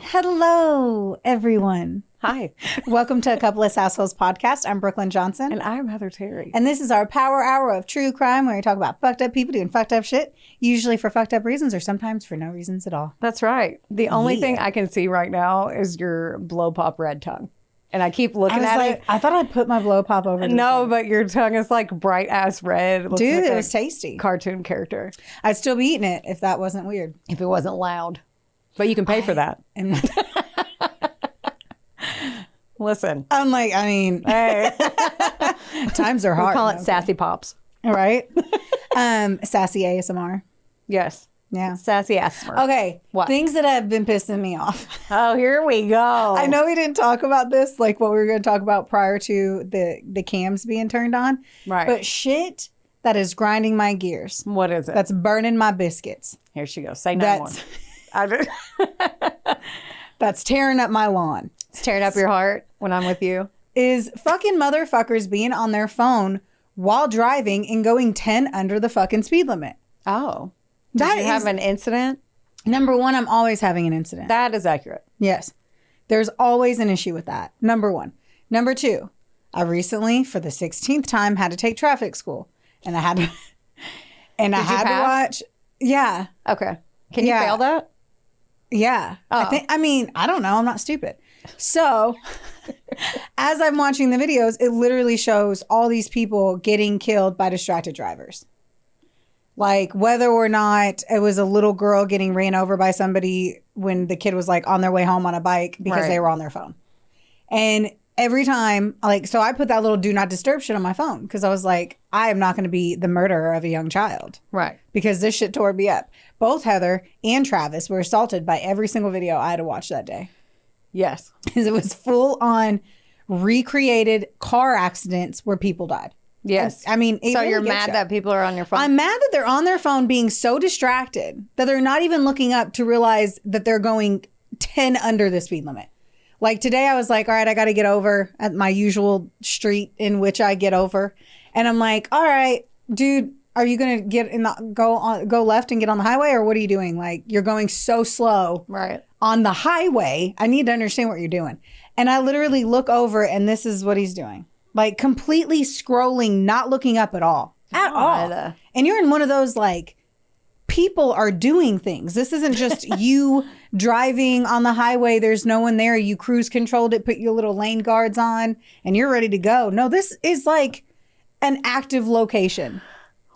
Hello, everyone. Hi. Welcome to A Couple of Sassholes podcast. I'm Brooklyn Johnson. And I'm Heather Terry. And this is our power hour of true crime where we talk about fucked up people doing fucked up shit, usually for fucked up reasons or sometimes for no reasons at all. That's right. The only thing I can see right now is your blow pop red tongue. And I keep looking at it. I thought I put my blow pop over. No, but your tongue is like bright ass red. It looks Dude, like it was tasty. Cartoon character. I'd still be eating it if that wasn't weird. If it wasn't loud. But you can pay for that. Listen. I'm like, I mean, hey. Times are hard. We call it sassy pops. Right? Sassy ASMR. Yes. Yeah. Sassy ASMR. Okay. What? Things that have been pissing me off. Oh, here we go. I know we didn't talk about this, like what we were going to talk about prior to the cams being turned on. Right. But shit that is grinding my gears. What is it? That's burning my biscuits. Here she goes. Say no more. That's tearing up my lawn. It's tearing up your heart when I'm with you. Is fucking motherfuckers being on their phone while driving and going 10 under the fucking speed limit. Oh. Did you have an incident? Number one, I'm always having an incident. That is accurate. Yes. There's always an issue with that. Number one. Number two, I recently, for the 16th time, had to take traffic school. And I had to, and I had to watch. Yeah. Okay. Can you fail that? Yeah. Oh. I don't know. I'm not stupid. So as I'm watching the videos, it literally shows all these people getting killed by distracted drivers. Like whether or not it was a little girl getting ran over by somebody when the kid was like on their way home on a bike because they were on their phone. And every time, so I put that little do not disturb shit on my phone because I was like, I am not going to be the murderer of a young child. Right. Because this shit tore me up. Both Heather and Travis were assaulted by every single video I had to watch that day. Yes. Because it was full on recreated car accidents where people died. Yes. So really you're mad that people are on your phone? I'm mad that they're on their phone being so distracted that they're not even looking up to realize that they're going 10 under the speed limit. Like today I was like, all right, I got to get over at my usual street in which I get over. And I'm like, all right, dude, are you going to go left and get on the highway or what are you doing? Like you're going so slow on the highway. I need to understand what you're doing. And I literally look over and this is what he's doing. Like completely scrolling, not looking up at all. At all. And you're in one of those like, people are doing things. This isn't just you driving on the highway. There's no one there. You cruise controlled it, put your little lane guards on, and you're ready to go. No, this is like an active location.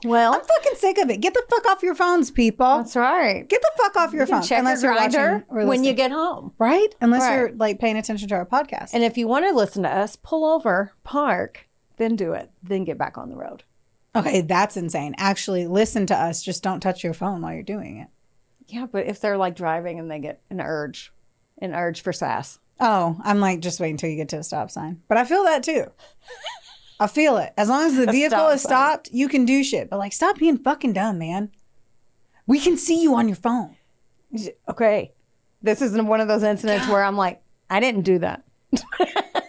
Well, I'm fucking sick of it. Get the fuck off your phones, people. That's right. Get the fuck off your phone. Check your grinder when you get home. Right? Unless you're like paying attention to our podcast. And if you want to listen to us, pull over, park, then do it. Then get back on the road. Okay, that's insane. Actually, listen to us. Just don't touch your phone while you're doing it. Yeah, but if they're like driving and they get an urge for sass. Oh, I'm like, just wait until you get to a stop sign. But I feel that too. I feel it. As long as the vehicle is stopped, you can do shit. But like, stop being fucking dumb, man. We can see you on your phone. Okay. This isn't one of those incidents where I'm like, I didn't do that.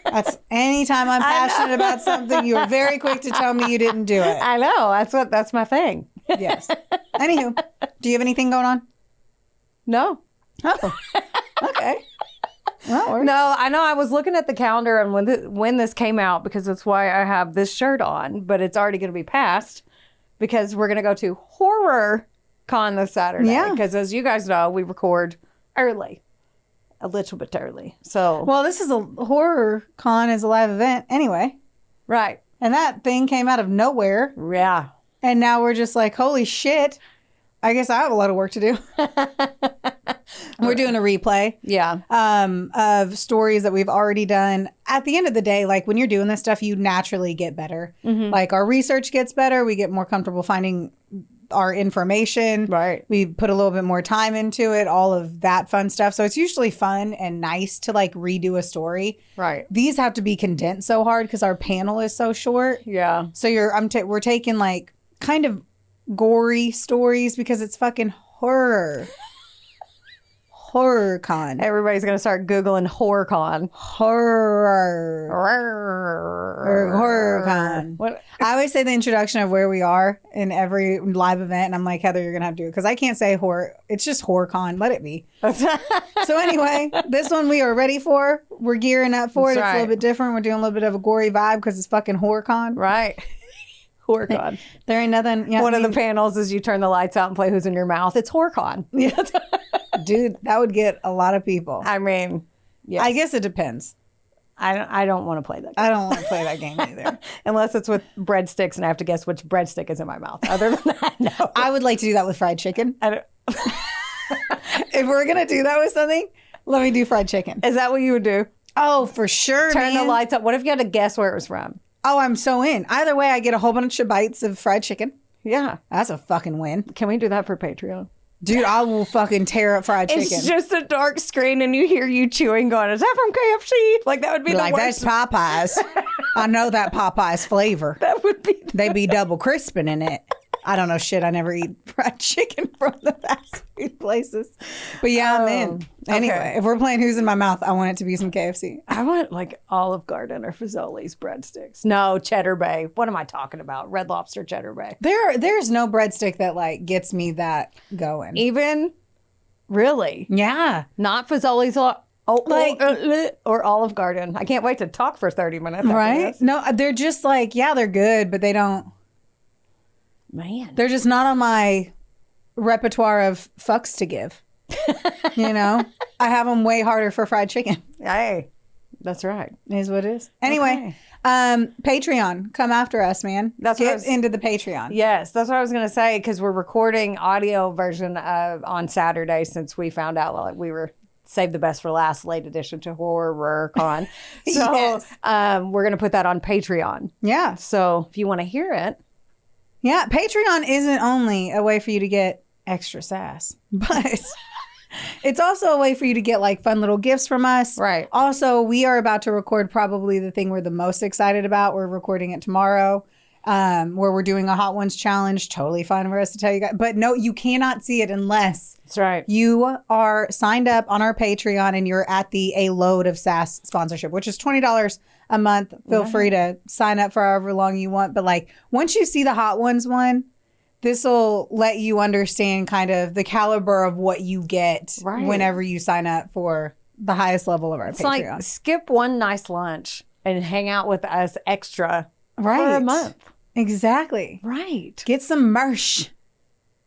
That's anytime I'm passionate about something, you're very quick to tell me you didn't do it. I know. That's my thing. Yes. Anywho, do you have anything going on? No. Oh, okay. Well, no, I know. I was looking at the calendar and when this came out, because that's why I have this shirt on, but it's already going to be past because we're going to go to Horror Con this Saturday. Yeah. Because as you guys know, we record early. A little bit early. So, well, this is a Horror Con is a live event anyway. Right. And that thing came out of nowhere. Yeah. And now we're just like, holy shit. I guess I have a lot of work to do. We're doing a replay. Yeah. Of stories that we've already done. At the end of the day, like when you're doing this stuff, you naturally get better. Mm-hmm. Like our research gets better. We get more comfortable finding our information. Right. We put a little bit more time into it, all of that fun stuff. So it's usually fun and nice to like redo a story. Right. These have to be condensed so hard because our panel is so short. Yeah. So we're taking like kind of gory stories because it's fucking horror. Horror con. Everybody's going to start Googling horror con. Horror. Or horror con. What? I always say the introduction of where we are in every live event, and I'm like, Heather, you're gonna have to do it because I can't say horror. It's just horror con. Let it be. So anyway, this one we are ready for. We're gearing up for it. That's It's a little right. bit different. We're doing a little bit of a gory vibe because it's fucking horror con. Right. Horror con. There ain't nothing. Yeah, One of the panels is you turn the lights out and play Who's in Your Mouth. It's horror con. Yeah. Dude, that would get a lot of people. I mean, yes. I guess it depends. I don't want to play that game. I don't want to play that game either. Unless it's with breadsticks and I have to guess which breadstick is in my mouth. Other than that, no. I would like to do that with fried chicken. I don't, If we're gonna do that with something, let me do fried chicken. is that what you would do? Oh, for sure. Turn the man. lights up. What if you had to guess where it was from? Oh, I'm so in. Either way, I get a whole bunch of bites of fried chicken. Yeah. That's a fucking win. Can we do that for Patreon? Dude, I will fucking tear up fried chicken. It's just a dark screen and you hear you chewing going, is that from KFC? Like that would be like, the that's worst. Popeyes. I know that Popeyes flavor. That would be They be double crisping in it. I don't know shit. I never eat fried chicken from the fast food places. But yeah, I'm in. Anyway, okay. if we're playing Who's in My Mouth, I want it to be some KFC. I want like Olive Garden or Fazoli's breadsticks. No, Cheddar Bay. What am I talking about? Red Lobster Cheddar Bay. There's no breadstick that like gets me that going. Even really Yeah. not Fazoli's Like- or Olive Garden. I can't wait to talk for 30 minutes. after Right? this. No, they're just like, yeah, they're good, but they don't. Man. They're just not on my repertoire of fucks to give. You know, I have them way harder for fried chicken. Hey, that's right. Is what it is. Anyway, Patreon, come after us, man. That's what I Get was- into the Patreon. Yes, that's what I was going to say because we're recording audio version of on Saturday since we found out like we were saved the best for last, late edition to Horror Con. So Yes. we're going to put that on Patreon. Yeah. So if you want to hear it, Yeah. Patreon isn't only a way for you to get extra sass, but it's also a way for you to get like fun little gifts from us. Right. Also, we are about to record probably the thing we're the most excited about. We're recording it tomorrow, where we're doing a Hot Ones challenge. Totally fine for us to tell you guys. But no, you cannot see it unless that's right. you are signed up on our Patreon and you're at the A Load of Sass sponsorship, which is $20 a month. Feel free to sign up for however long you want. But like once you see the Hot Ones one, this will let you understand kind of the caliber of what you get Right. whenever you sign up for the highest level of our It's Patreon. like skip one nice lunch and hang out with us extra for Right. a month. Exactly. Right. Get some merch.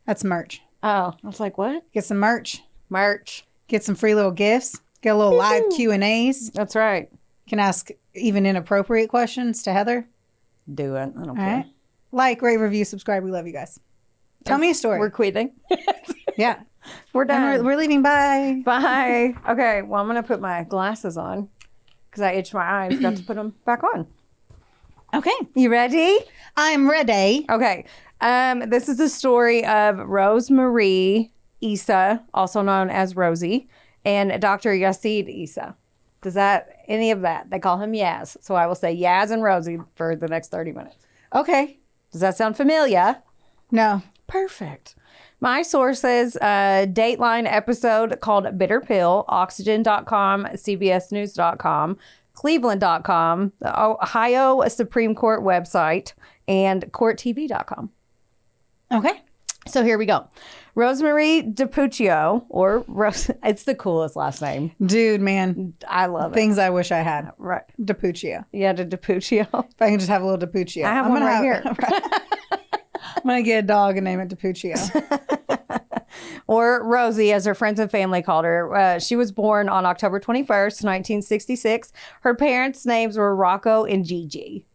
That's merch. Oh, I was like, what? Get some merch. Merch. Get some free little gifts. Get a little live Q&As. That's right. Can ask even inappropriate questions to Heather. Do it. I don't All care. right. Like, rate, review, subscribe. We love you guys. Tell me a story. We're quitting. Yeah. We're And done. we're leaving. Bye. Bye. Okay. Well, I'm going to put my glasses on because I itched my eyes. Got to put them back on. Okay. You ready? I'm ready. Okay. This is the story of Rosemary Essa, also known as Rosie, and Dr. Yazeed Essa. Does that, any of that? They call him Yaz. So I will say Yaz and Rosie for the next 30 minutes. Okay. Does that sound familiar? No. Perfect. My sources, Dateline episode called Bitter Pill, Oxygen.com, CBSNews.com, Cleveland.com, the Ohio Supreme Court website, and CourtTV.com. Okay. So here we go. Rosemary DiPuccio, or it's the coolest last name. Dude, man. I love it. Things I wish I had. Right. DiPuccio. Yeah, the DiPuccio. If I can just have a little DiPuccio. I have one right here. I'm going to get a dog and name it DiPuccio. Or Rosie, as her friends and family called her. She was born on October 21st, 1966. Her parents' names were Rocco and Gigi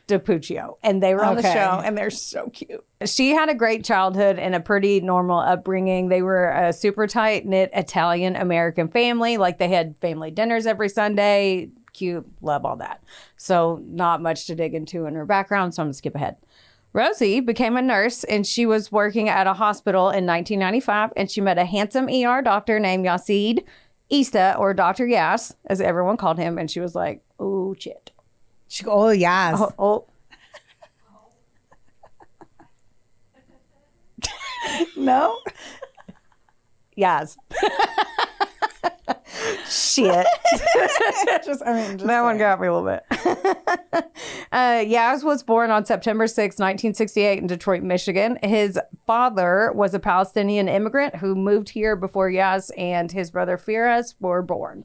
DiPuccio, and they were on the Okay. show, and they're so cute. She had a great childhood and a pretty normal upbringing. They were a super tight-knit Italian-American family. Like, they had family dinners every Sunday. Cute, love all that. So not much to dig into in her background, so I'm going to skip ahead. Rosie became a nurse and she was working at a hospital in 1995 and she met a handsome ER doctor named Yazeed Essa, or Dr. Yaz, as everyone called him. And she was like, oh, shit. She go, oh, yes. Oh. No? Yaz. Shit. Just That one got me a little bit. Yaz was born on September 6, 1968 in Detroit, Michigan. His father was a Palestinian immigrant who moved here before Yaz and his brother Firas were born.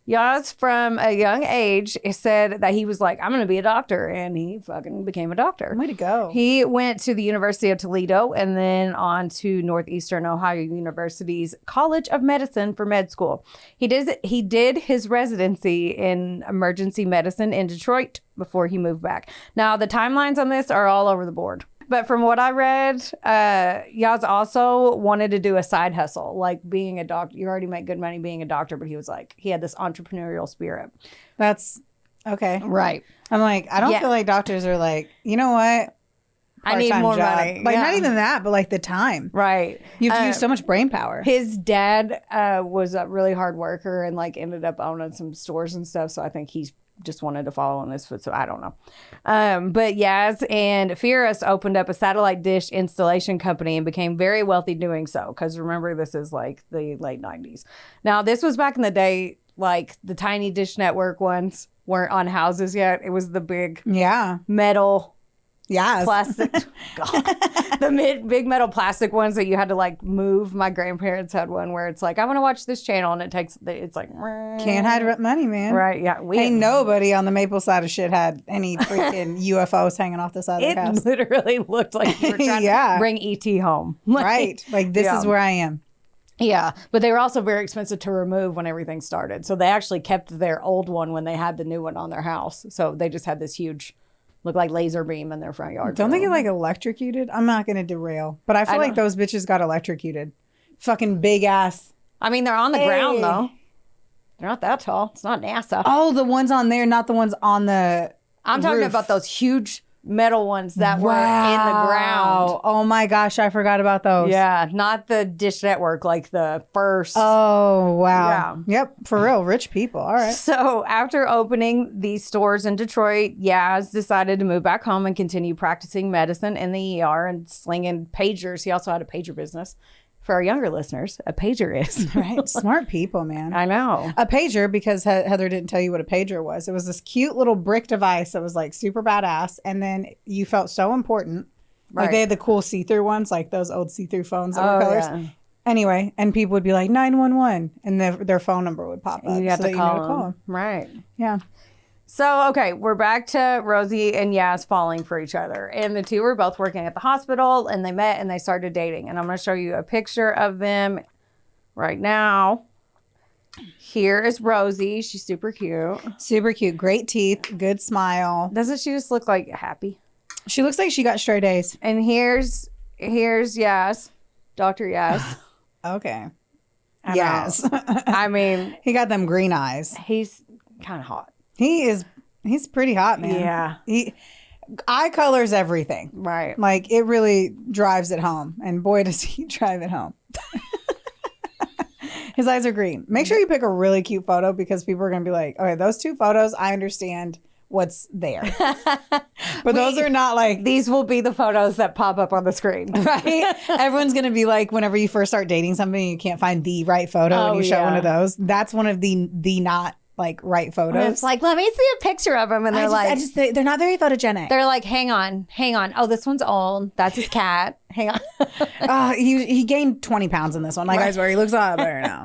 Yaz, from a young age, said that he was like, I'm going to be a doctor. And he fucking became a doctor. Way to go. He went to the University of Toledo and then on to Northeastern Ohio University's College of Medicine for med school. He did his residency in emergency medicine in Detroit before he moved back. Now, the timelines on this are all over the board. But from what I read, Yaz also wanted to do a side hustle, like being a doctor. You already make good money being a doctor, but he was like, he had this entrepreneurial spirit. That's okay. Right. I'm like, I don't feel like doctors are like, you know what? I need Part-time more job. money. Like, Yeah. not even that, but like the time. Right. You have to use so much brain power. His dad was a really hard worker and like ended up owning some stores and stuff. So I think he just wanted to follow in his foot. So I don't know. But Yaz and Firas opened up a satellite dish installation company and became very wealthy doing so. Because remember, this is like the late 90s. Now, this was back in the day, like the tiny dish network ones weren't on houses yet. It was the big metal plastic. God. The big metal plastic ones that you had to like move. My grandparents had one where it's like, I want to watch this channel, and it's like can't hide money, man. Right? Yeah. Ain't nobody on the maple side of shit had any freaking UFOs hanging off the side of the house. It literally looked like you were trying to bring ET home. Right. Like this is where I am. Yeah, but they were also very expensive to remove when everything started. So they actually kept their old one when they had the new one on their house. So they just had this huge, look like laser beam in their front yard. Don't they get like electrocuted? I'm not going to derail, but I feel like those bitches got electrocuted. Fucking big ass. I mean, they're on the ground though. They're not that tall. It's not NASA. Oh, the ones on there, not the ones on the I'm talking roof. about those huge metal ones that were in the ground. Oh my gosh, I forgot about those. Yeah, not the Dish Network, like the first. Oh, wow. Yeah. Yep, for real, rich people. All right. So after opening these stores in Detroit, Yaz decided to move back home and continue practicing medicine in the ER and slinging pagers. He also had a pager business. For our younger listeners, a pager is. Right. Smart people, man. I know. A pager, because Heather didn't tell you what a pager was. It was this cute little brick device that was like super badass. And then you felt so important. Like they had the cool see-through ones, like those old see-through phones that were colors. Yeah. Anyway, and people would be like 911 and their phone number would pop up. You have to call them. Right. Yeah. So, okay, we're back to Rosie and Yaz falling for each other. And the two were both working at the hospital, and they met and they started dating. And I'm going to show you a picture of them right now. Here is Rosie. She's super cute. Super cute. Great teeth. Good smile. Doesn't she just look like happy? She looks like she got straight A's. And here's Yaz. Dr. Yaz. Okay. Yes. I mean. He got them green eyes. He's kind of hot. He's pretty hot, man. Yeah. Eye color's everything. Right. Like, it really drives it home. And boy, does he drive it home. His eyes are green. Make sure you pick a really cute photo because people are going to be like, okay, those two photos, I understand what's there. But those are not like... These will be the photos that pop up on the screen. Right? Everyone's going to be like, whenever you first start dating somebody, you can't find the right photo and you show one of those. That's one of the not... like right photos. And it's like, let me see a picture of him. And they're they're not very photogenic. They're like, hang on. Oh, this one's old. That's his cat. Hang on. He gained 20 pounds in this one. Like I swear, he looks a lot better now.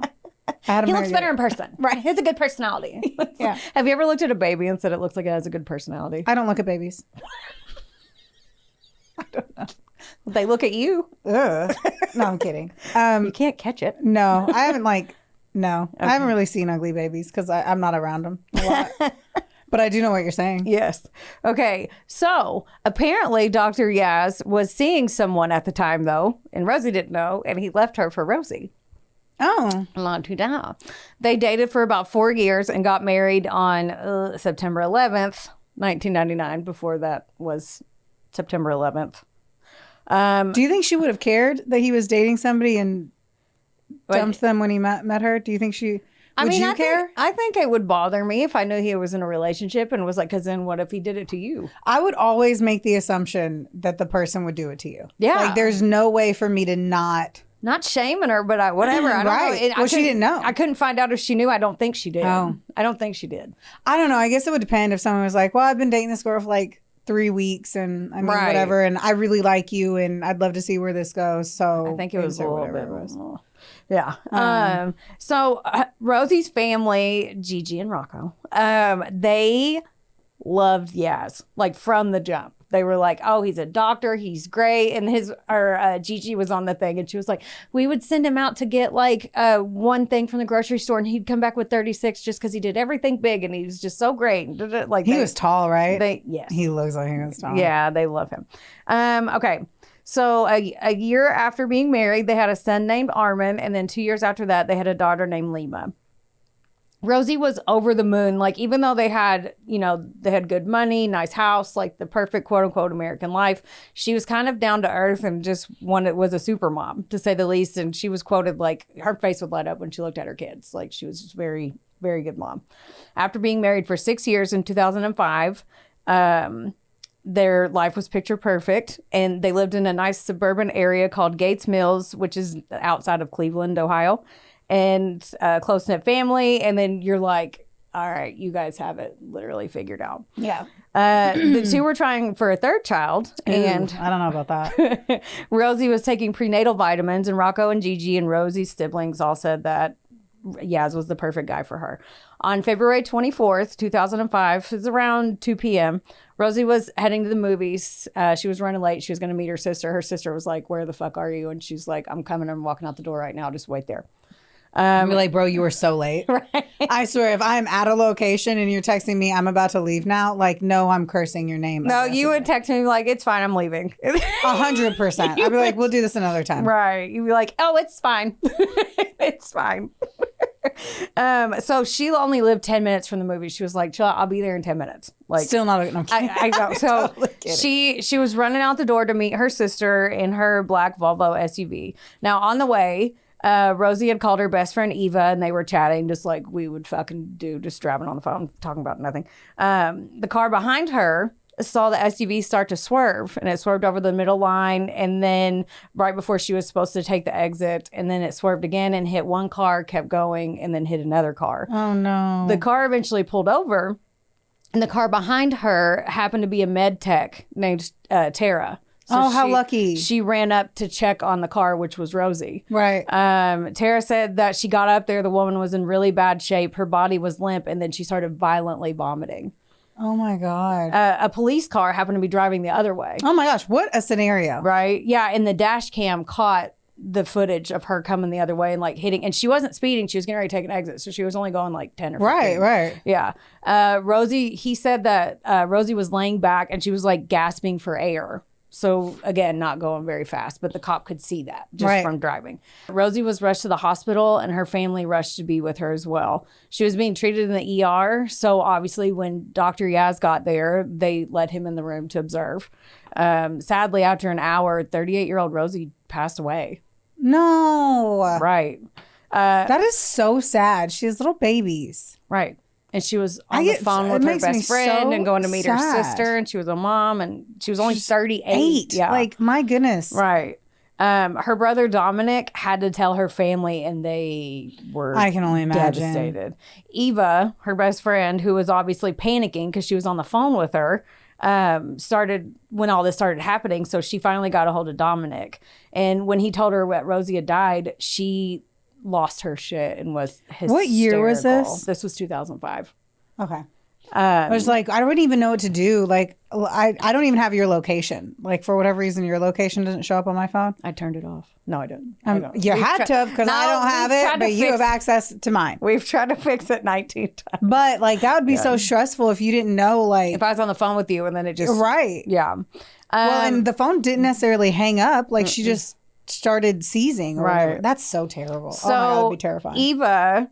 He looks better in person. Right. He has a good personality. Yeah. Have you ever looked at a baby and said it looks like it has a good personality? I don't look at babies. I don't know. They look at you. Ugh. No, I'm kidding. You can't catch it. No, I haven't No, okay. I haven't really seen ugly babies because I'm not around them a lot. But I do know what you're saying. Yes. Okay. So apparently Dr. Yaz was seeing someone at the time, though, and Rosie didn't know, and he left her for Rosie. Oh. La tu da. They dated for about 4 years and got married on September 11th, 1999. Before that was September 11th. Do you think she would have cared that he was dating somebody and dumped them when he met her? Do you think she would you care? I think it would bother me if I knew he was in a relationship and was like, because then what if he did it to you? I would always make the assumption that the person would do it to you. Yeah. Like there's no way for me to not not shaming her, but whatever. I don't Right. know. Well, she didn't know. I couldn't find out if she knew. I don't think she did. Oh. I don't think she did. I don't know. I guess it would depend if someone was like, well, I've been dating this girl for like 3 weeks and I mean, Right. whatever. And I really like you and I'd love to see where this goes. So I think it was a little whatever bit. it was. Yeah. So Rosie's family, Gigi and Rocco, they loved Yaz, like from the jump. They were like, oh, he's a doctor. He's great. And Gigi was on the thing and she was like, we would send him out to get like one thing from the grocery store and he'd come back with 36 just because he did everything big and he was just so great. Like He was tall, right? Yes. He looks like he was tall. Yeah, they love him. Okay. So a year after being married, they had a son named Armin. And then 2 years after that, they had a daughter named Lima. Rosie was over the moon. Like, even though they had good money, nice house, like the perfect quote unquote American life, she was kind of down to earth and just was a super mom, to say the least. And she was quoted like her face would light up when she looked at her kids. Like, she was just very, very good mom. After being married for 6 years in 2005, their life was picture perfect, and they lived in a nice suburban area called Gates Mills, which is outside of Cleveland, Ohio. And a close-knit family, and then you're like, all right, you guys have it literally figured out. Yeah. The two were trying for a third child, and I don't know about that. Rosie was taking prenatal vitamins, and Rocco and Gigi and Rosie's siblings all said that Yaz was the perfect guy for her. On February 24th, 2005, it was around 2 p.m., Rosie was heading to the movies. She was running late. She was going to meet her sister. Her sister was like, where the fuck are you? And she's like, I'm coming. I'm walking out the door right now. Just wait there. I'd be like, bro, you were so late. Right. I swear, if I'm at a location and you're texting me, I'm about to leave now, like, no, I'm cursing your name. No, you would text me like, it's fine, I'm leaving. 100%. I'd be like, we'll do this another time. Right. You'd be like, oh, it's fine. It's fine. So she only lived 10 minutes from the movie. She was like, chill out, I'll be there in 10 minutes. Like, still not a, no, I know. So totally she was running out the door to meet her sister in her black Volvo SUV. Now, on the way, Rosie had called her best friend Eva, and they were chatting just like we would fucking do, just driving on the phone, talking about nothing. The car behind her saw the SUV start to swerve, and it swerved over the middle line, and then right before she was supposed to take the exit, and then it swerved again and hit one car, kept going, and then hit another car. Oh, no. The car eventually pulled over, and the car behind her happened to be a med tech named Tara. So how lucky. She ran up to check on the car, which was Rosie. Right. Tara said that she got up there. The woman was in really bad shape. Her body was limp, and then she started violently vomiting. Oh, my God. A police car happened to be driving the other way. Oh, my gosh. What a scenario. Right? Yeah, and the dash cam caught the footage of her coming the other way and like hitting. And she wasn't speeding. She was getting ready to take an exit. So she was only going like 10 or 15. Right. Yeah. Rosie, he said that Rosie was laying back and she was like gasping for air. So again, not going very fast, but the cop could see that just from driving. Rosie was rushed to the hospital and her family rushed to be with her as well. She was being treated in the ER. So obviously when Dr. Yaz got there, they let him in the room to observe. Sadly, after an hour, 38-year-old Rosie passed away. No. Right. That is so sad. She has little babies. Right. And she was on the phone with her best friend and going to meet her sister. And she was a mom and she was only 38. Yeah. Like, my goodness. Right. Her brother Dominic had to tell her family and they were I can only imagine. Devastated. Eva, her best friend, who was obviously panicking because she was on the phone with her, started when all this started happening. So she finally got a hold of Dominic. And when he told her that Rosie had died, she lost her shit and was hysterical. What year was this? This was 2005. Okay. I was like, I wouldn't even know what to do. Like, I don't even have your location. Like, for whatever reason, your location doesn't show up on my phone. I turned it off. No, I didn't. You had to because I don't have it, but you have access to mine. We've tried to fix it 19 times. But, like, that would be so stressful if you didn't know, like... If I was on the phone with you and then it just... Right. Yeah. Well, and the phone didn't necessarily hang up. Like, she just started seizing or whatever. That's so terrible. So, oh my God, that would be terrifying. Eva,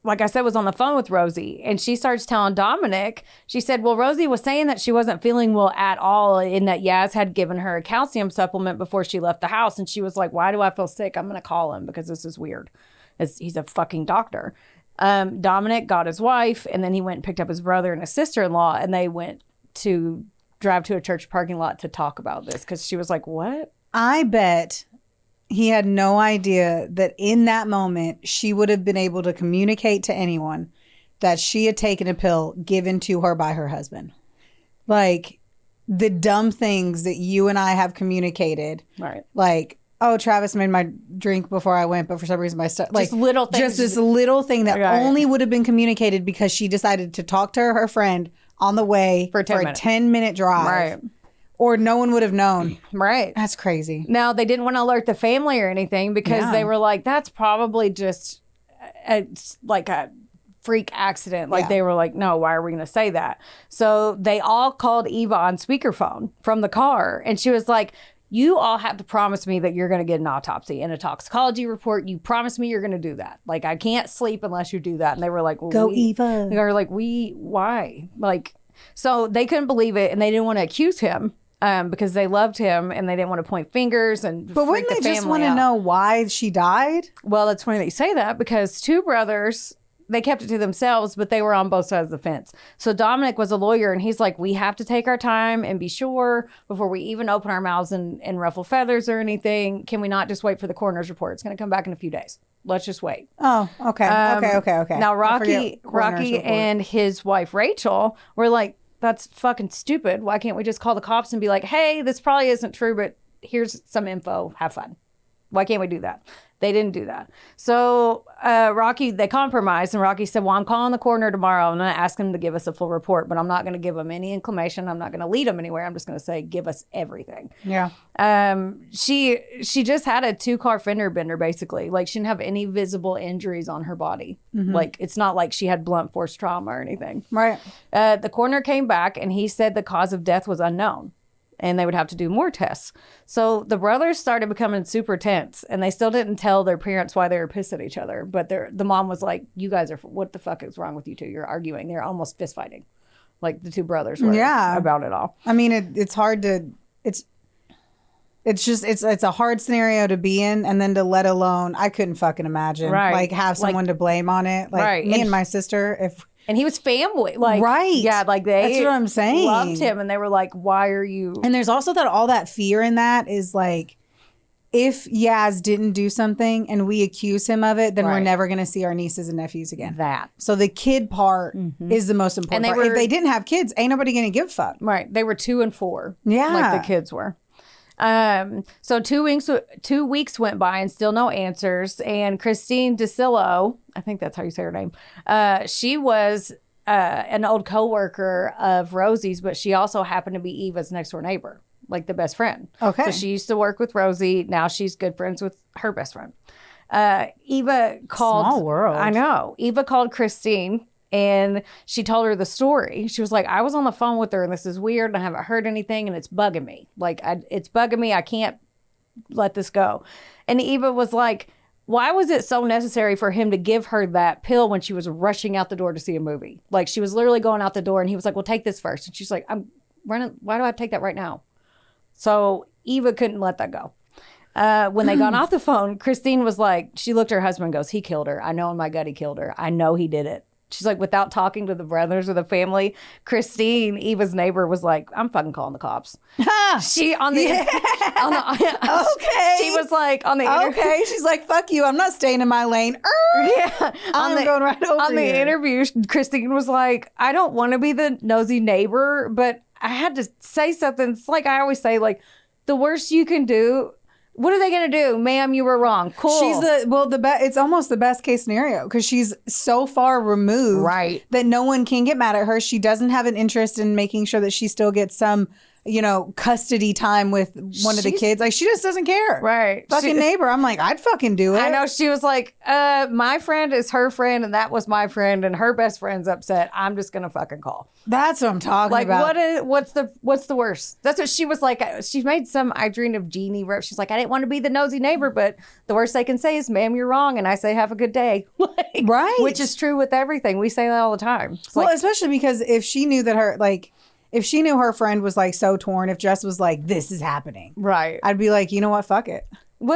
like I said, was on the phone with Rosie, and she starts telling Dominic, she said, well, Rosie was saying that she wasn't feeling well at all and that Yaz had given her a calcium supplement before she left the house. And she was like, why do I feel sick? I'm going to call him because this is weird. He's a fucking doctor. Dominic got his wife, and then he went and picked up his brother and his sister-in-law, and they went to drive to a church parking lot to talk about this because she was like, what? I bet he had no idea that in that moment, she would have been able to communicate to anyone that she had taken a pill given to her by her husband. Like, the dumb things that you and I have communicated. Right. Like, oh, Travis made my drink before I went, but for some reason my stuff. Like, just little things. Just this little thing that Right. only would have been communicated because she decided to talk to her friend on the way for a 10-minute drive. Right. Or no one would have known. Right. That's crazy. Now, they didn't want to alert the family or anything because they were like, that's probably just like a freak accident. Like, they were like, no, why are we going to say that? So they all called Eva on speakerphone from the car. And she was like, you all have to promise me that you're going to get an autopsy and a toxicology report. You promise me you're going to do that. Like, I can't sleep unless you do that. And they were like, well, go Eva. They were like, why? Like, so they couldn't believe it and they didn't want to accuse him. Because they loved him and they didn't want to point fingers and but wouldn't they just want to know why she died? Well, it's funny that you say that because two brothers, they kept it to themselves, but they were on both sides of the fence. So Dominic was a lawyer and he's like, we have to take our time and be sure before we even open our mouths and ruffle feathers or anything. Can we not just wait for the coroner's report? It's going to come back in a few days. Let's just wait. Oh, okay. Okay. Now, Rocky and his wife, Rachel, were like, that's fucking stupid. Why can't we just call the cops and be like, hey, this probably isn't true, but here's some info. Have fun. Why can't we do that? They didn't do that. So Rocky, they compromised, and Rocky said, well, I'm calling the coroner tomorrow. I'm going to ask him to give us a full report, but I'm not going to give him any inclination. I'm not going to lead him anywhere. I'm just going to say, give us everything. Yeah. She just had a 2-car fender bender, basically. Like, she didn't have any visible injuries on her body. Mm-hmm. Like, it's not like she had blunt force trauma or anything. Right. The coroner came back, and he said the cause of death was unknown. And they would have to do more tests. So the brothers started becoming super tense, and they still didn't tell their parents why they were pissed at each other. But the mom was like, you guys are, what the fuck is wrong with you two? You're arguing. They're almost fist fighting. Like the two brothers were about it all. I mean, it's hard to, it's a hard scenario to be in, and then to let alone, I couldn't fucking imagine. Right. Like, have someone to blame on it. Like, me and my sister, And he was family. Like, right. Yeah, like that's what I'm saying. Loved him, and they were like, why are you? And there's also all that fear in that is like, if Yaz didn't do something and we accuse him of it, then we're never going to see our nieces and nephews again. So the kid part is the most important part. If they didn't have kids, ain't nobody going to give a fuck. Right. They were 2 and 4. Yeah. Like the kids were. So 2 weeks went by and still no answers. And Christine DeCillo, I think that's how you say her name. She was an old coworker of Rosie's, but she also happened to be Eva's next door neighbor, like the best friend. Okay. So she used to work with Rosie. Now she's good friends with her best friend. Eva called. Small world. I know. Eva called Christine. And she told her the story. She was like, I was on the phone with her and this is weird and I haven't heard anything and it's bugging me. Like, it's bugging me. I can't let this go. And Eva was like, why was it so necessary for him to give her that pill when she was rushing out the door to see a movie? Like, she was literally going out the door and he was like, well, take this first. And she's like, I'm running. Why do I take that right now? So Eva couldn't let that go. When they got off the phone, Christine was like, she looked at her husband and goes, he killed her. I know in my gut he killed her. I know he did it. She's like, without talking to the brothers or the family, Christine, Eva's neighbor, was like, I'm fucking calling the cops. She on the, okay. She was like on the okay. She's like, fuck you. I'm not staying in my lane. Yeah, I'm going right over on the here. interview. Christine was like, I don't want to be the nosy neighbor, but I had to say something. It's like I always say, like, the worst you can do. What are they going to do? Ma'am, you were wrong. Cool. She's it's almost the best case scenario because she's so far removed that no one can get mad at her. She doesn't have an interest in making sure that she still gets some, custody time with one of the kids. Like, she just doesn't care. Right. Fucking neighbor. I'm like, I'd fucking do it. I know. She was like, my friend is her friend and that was my friend and her best friend's upset. I'm just going to fucking call. That's what I'm talking about. What's the worst? That's what she was like. She made some I Dreamed of Jeannie rep. She's like, I didn't want to be the nosy neighbor, but the worst they can say is, ma'am, you're wrong. And I say, have a good day. Right. Which is true with everything. We say that all the time. Well, especially because if she knew that if she knew her friend was like so torn, if Jess was like, this is happening. Right. I'd be like, you know what? Fuck it.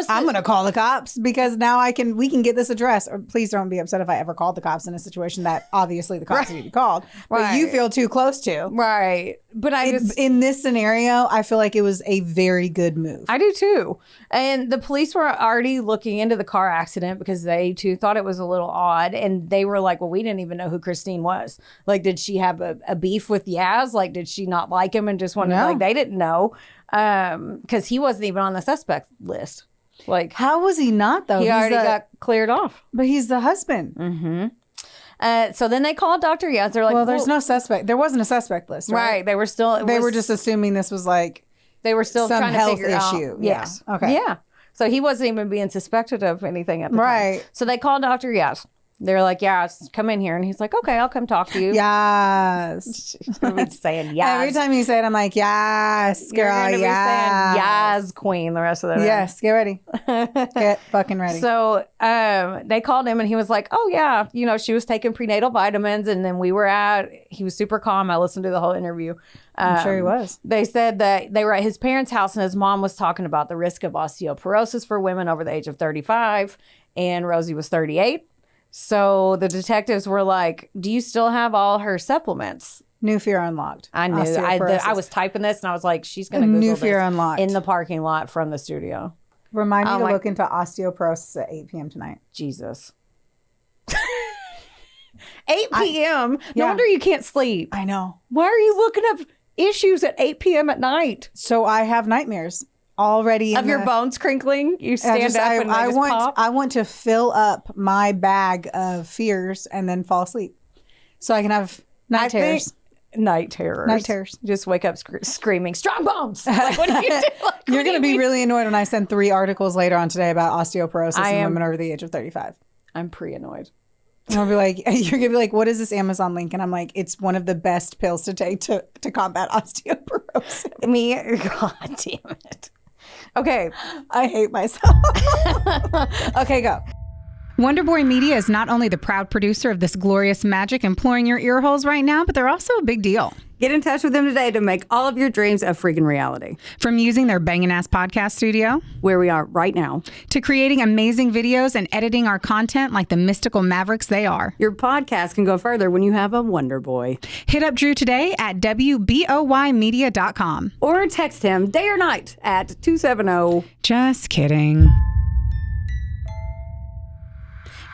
I'm going to call the cops because now we can get this address. Or please don't be upset if I ever called the cops in a situation that obviously the cops need to be called. But you feel too close to. Right. But in this scenario, I feel like it was a very good move. I do too. And the police were already looking into the car accident because they too thought it was a little odd. And they were like, well, we didn't even know who Christine was. Like, did she have a beef with Yaz? Like, did she not like him and just wanted, like, they didn't know. Because he wasn't even on the suspect list. Like, how was he not though? He already got cleared off. But he's the husband. Mm-hmm. So then they called Dr. Yaz. They're like, well, there's no suspect. There wasn't a suspect list, right? Right. They were still. They were just assuming this was like. They were still some trying to health figure issue. out. Yes. Yeah. Okay. Yeah. So he wasn't even being suspected of anything at the time. Right. So they called Dr. Yaz. They're like, Yaz, come in here. And he's like, okay, I'll come talk to you. Yes. He's going to be saying Yaz. Every time you say it, I'm like, yes, girl, You're gonna yes. be saying Yaz Queen the rest of the day. Yes, get ready. Get fucking ready. So they called him and he was like, oh, yeah, she was taking prenatal vitamins. And then he was super calm. I listened to the whole interview. I'm sure he was. They said that they were at his parents' house and his mom was talking about the risk of osteoporosis for women over the age of 35. And Rosie was 38. So the detectives were like, do you still have all her supplements? New Fear Unlocked. I knew. I was typing this and I was like, she's going to Google New Fear this Unlocked. in the parking lot from the studio. Remind me to look into osteoporosis at 8 p.m. tonight. Jesus. 8 p.m.? No wonder you can't sleep. I know. Why are you looking up issues at 8 p.m. at night? So I have nightmares. Already of your bones crinkling, you stand up and they pop. I want to fill up my bag of fears and then fall asleep, so I can have night terrors. Night terrors. Night terrors. Just wake up screaming, "Strong bones!" Like, what do you do? Like, you're going to be really annoyed when I send 3 articles later on today about osteoporosis in women over the age of 35. I'm pre-annoyed. And I'll be like, you're going to be like, what is this Amazon link? And I'm like, it's one of the best pills to take to combat osteoporosis. God damn it. Okay. I hate myself. Okay, go. Wonderboy Media is not only the proud producer of this glorious magic employing your ear holes right now, but they're also a big deal. Get in touch with them today to make all of your dreams a freaking reality. From using their bangin' ass podcast studio, where we are right now, to creating amazing videos and editing our content like the mystical mavericks they are. Your podcast can go further when you have a Wonder Boy. Hit up Drew today at WBOYmedia.com. Or text him day or night at 270. Just kidding.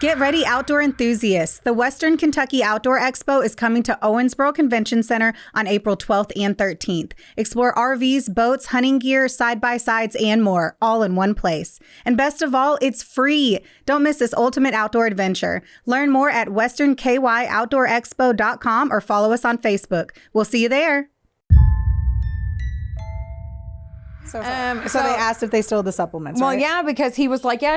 Get ready, outdoor enthusiasts. The Western Kentucky Outdoor Expo is coming to Owensboro Convention Center on April 12th and 13th. Explore RVs, boats, hunting gear, side-by-sides, and more, all in one place. And best of all, it's free. Don't miss this ultimate outdoor adventure. Learn more at westernkyoutdoorexpo.com or follow us on Facebook. We'll see you there. So they asked if they still had the supplements, well, right? yeah, because he was like, I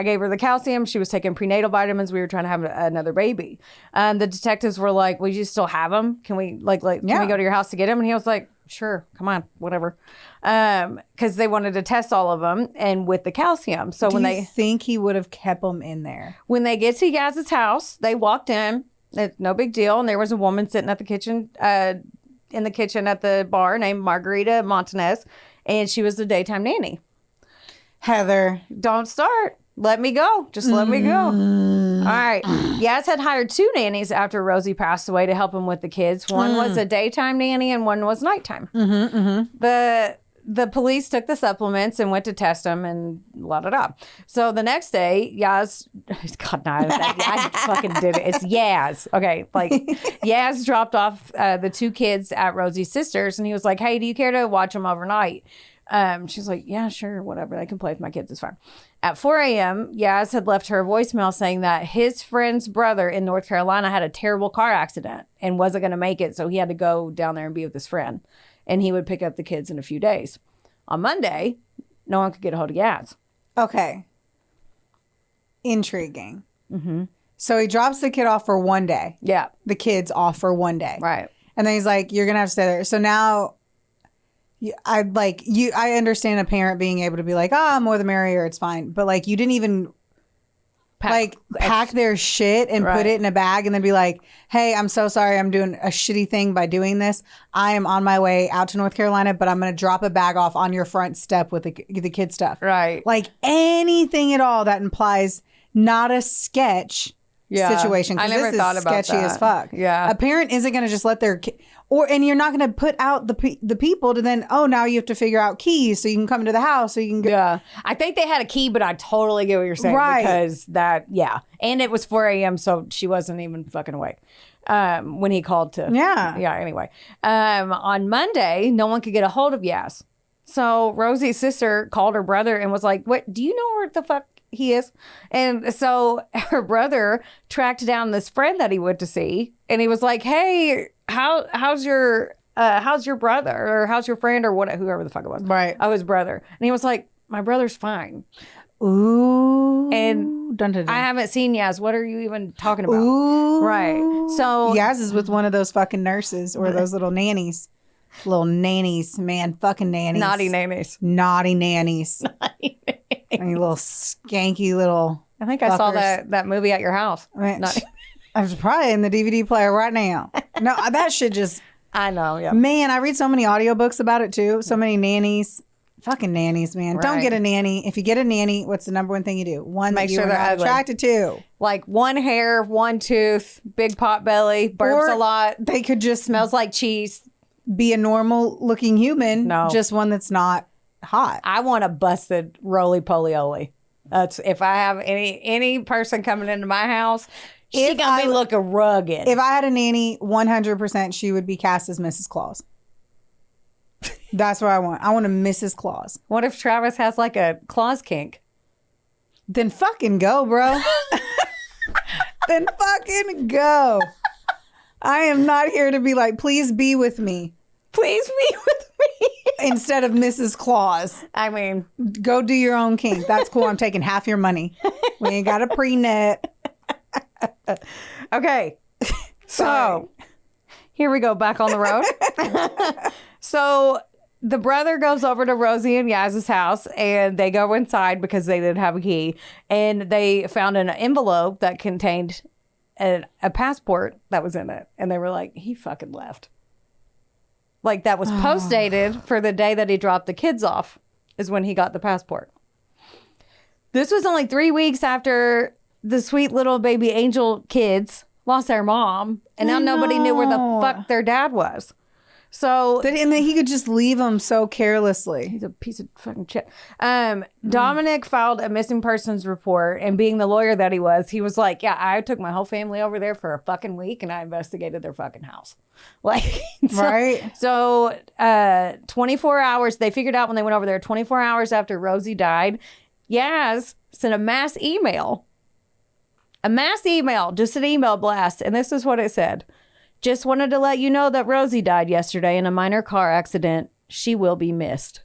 gave her the calcium. She was taking prenatal vitamins. We were trying to have another baby. The detectives were like, well, you still have them? Can we can we go to your house to get him? And he was like, sure, come on, whatever. Because they wanted to test all of them and with the calcium. So Do you think he would have kept them in there? When they get to Yaz's house, they walked in. It's no big deal. And there was a woman sitting at the kitchen, in the kitchen at the bar named Margarita Montanez. And she was the daytime nanny. Heather. Don't start. Let me go. Just let me go. All right. Yaz had hired 2 nannies after Rosie passed away to help him with the kids. One was a daytime nanny and one was nighttime. The police took the supplements and went to test them and la-da-da. So the next day, Yaz, God, no, I fucking did it. It's Yaz. Okay, like Yaz dropped off the 2 kids at Rosie's sister's and he was like, hey, do you care to watch them overnight? She's like, yeah, sure, whatever. They can play with my kids. It's fine. At 4 a.m., Yaz had left her a voicemail saying that his friend's brother in North Carolina had a terrible car accident and wasn't going to make it. So he had to go down there and be with his friend. And he would pick up the kids in a few days. On Monday, no one could get a hold of Yaz. Okay. Intriguing. So he drops the kid off for one day. Yeah. The kid's off for one day. Right. And then he's like, you're going to have to stay there. So now I understand a parent being able to be like, more the merrier, it's fine. But like, you didn't even pack their shit and put it in a bag and then be like, hey, I'm so sorry. I'm doing a shitty thing by doing this. I am on my way out to North Carolina, but I'm going to drop a bag off on your front step with the kid stuff. Right. Like anything at all that implies not a sketch situation. I never thought about sketchy that. as fuck. Yeah. A parent isn't going to just let their kid, and you're not going to put out the people to then, now you have to figure out keys so you can come into the house so you can go. Yeah. I think they had a key, but I totally get what you're saying. Right. Because and it was 4 a.m. so she wasn't even fucking awake when he called to. Yeah. Yeah, anyway. On Monday, no one could get a hold of Yaz. So Rosie's sister called her brother and was like, what, do you know where the fuck he is? And so her brother tracked down this friend that he went to see, and he was like, hey, how's your brother, or how's your friend, or whoever the fuck it was. Right. His brother. And he was like, my brother's fine. Ooh. And dun, dun, dun. I haven't seen Yaz. What are you even talking about? Ooh. Right. So Yaz is with one of those fucking nurses or those little nannies. Little nannies, man. Fucking nannies. naughty nannies. Naughty nannies. Any little skanky little. I think I saw fuckers. that movie at your house. I mean, I was probably in the DVD player right now. No, that shit just. I know. Yeah. Man, I read so many audiobooks about it too. So many nannies. Fucking nannies, man. Don't Right. get a nanny. If you get a nanny, what's the number one thing you do? One, Make that you sure are they're not ugly. attracted to. Like one hair, one tooth, big pot belly, burps Or a lot, They could just smells like cheese. be a normal looking human. No. Just one that's not hot. I want a busted roly poly oly. That's if I have any person coming into my house, she If gonna be I- looking rugged. If I had a nanny, 100% she would be cast as Mrs. Claus. That's what I want. I want a Mrs. Claus. What if Travis has like a claws kink? Then fucking go, bro. Then fucking go. I am not here to be like, please be with me Please be with me. instead of Mrs. Claus. I mean, Go do your own kink. That's cool. I'm taking half your money. We ain't got a pre-net. okay. So here we go back on the road. So the brother goes over to Rosie and Yaz's house, and they go inside because they didn't have a key, and they found an envelope that contained a passport that was in it, and they were like, he fucking left. Like that was post dated for the day that he dropped the kids off is when he got the passport. This was only 3 weeks after the sweet little baby angel kids lost their mom, and now nobody knew where the fuck their dad was. So And then he could just leave them so carelessly. he's a piece of fucking shit. Dominic filed a missing persons report, and being the lawyer that he was like, yeah, I took my whole family over there for a fucking week and I investigated their fucking house. Like, Right. So 24 hours, they figured out when they went over there, 24 hours after Rosie died, Yaz sent a mass email, just an email blast. And this is what it said. Just wanted to let you know that Rosie died yesterday in a minor car accident. She will be missed.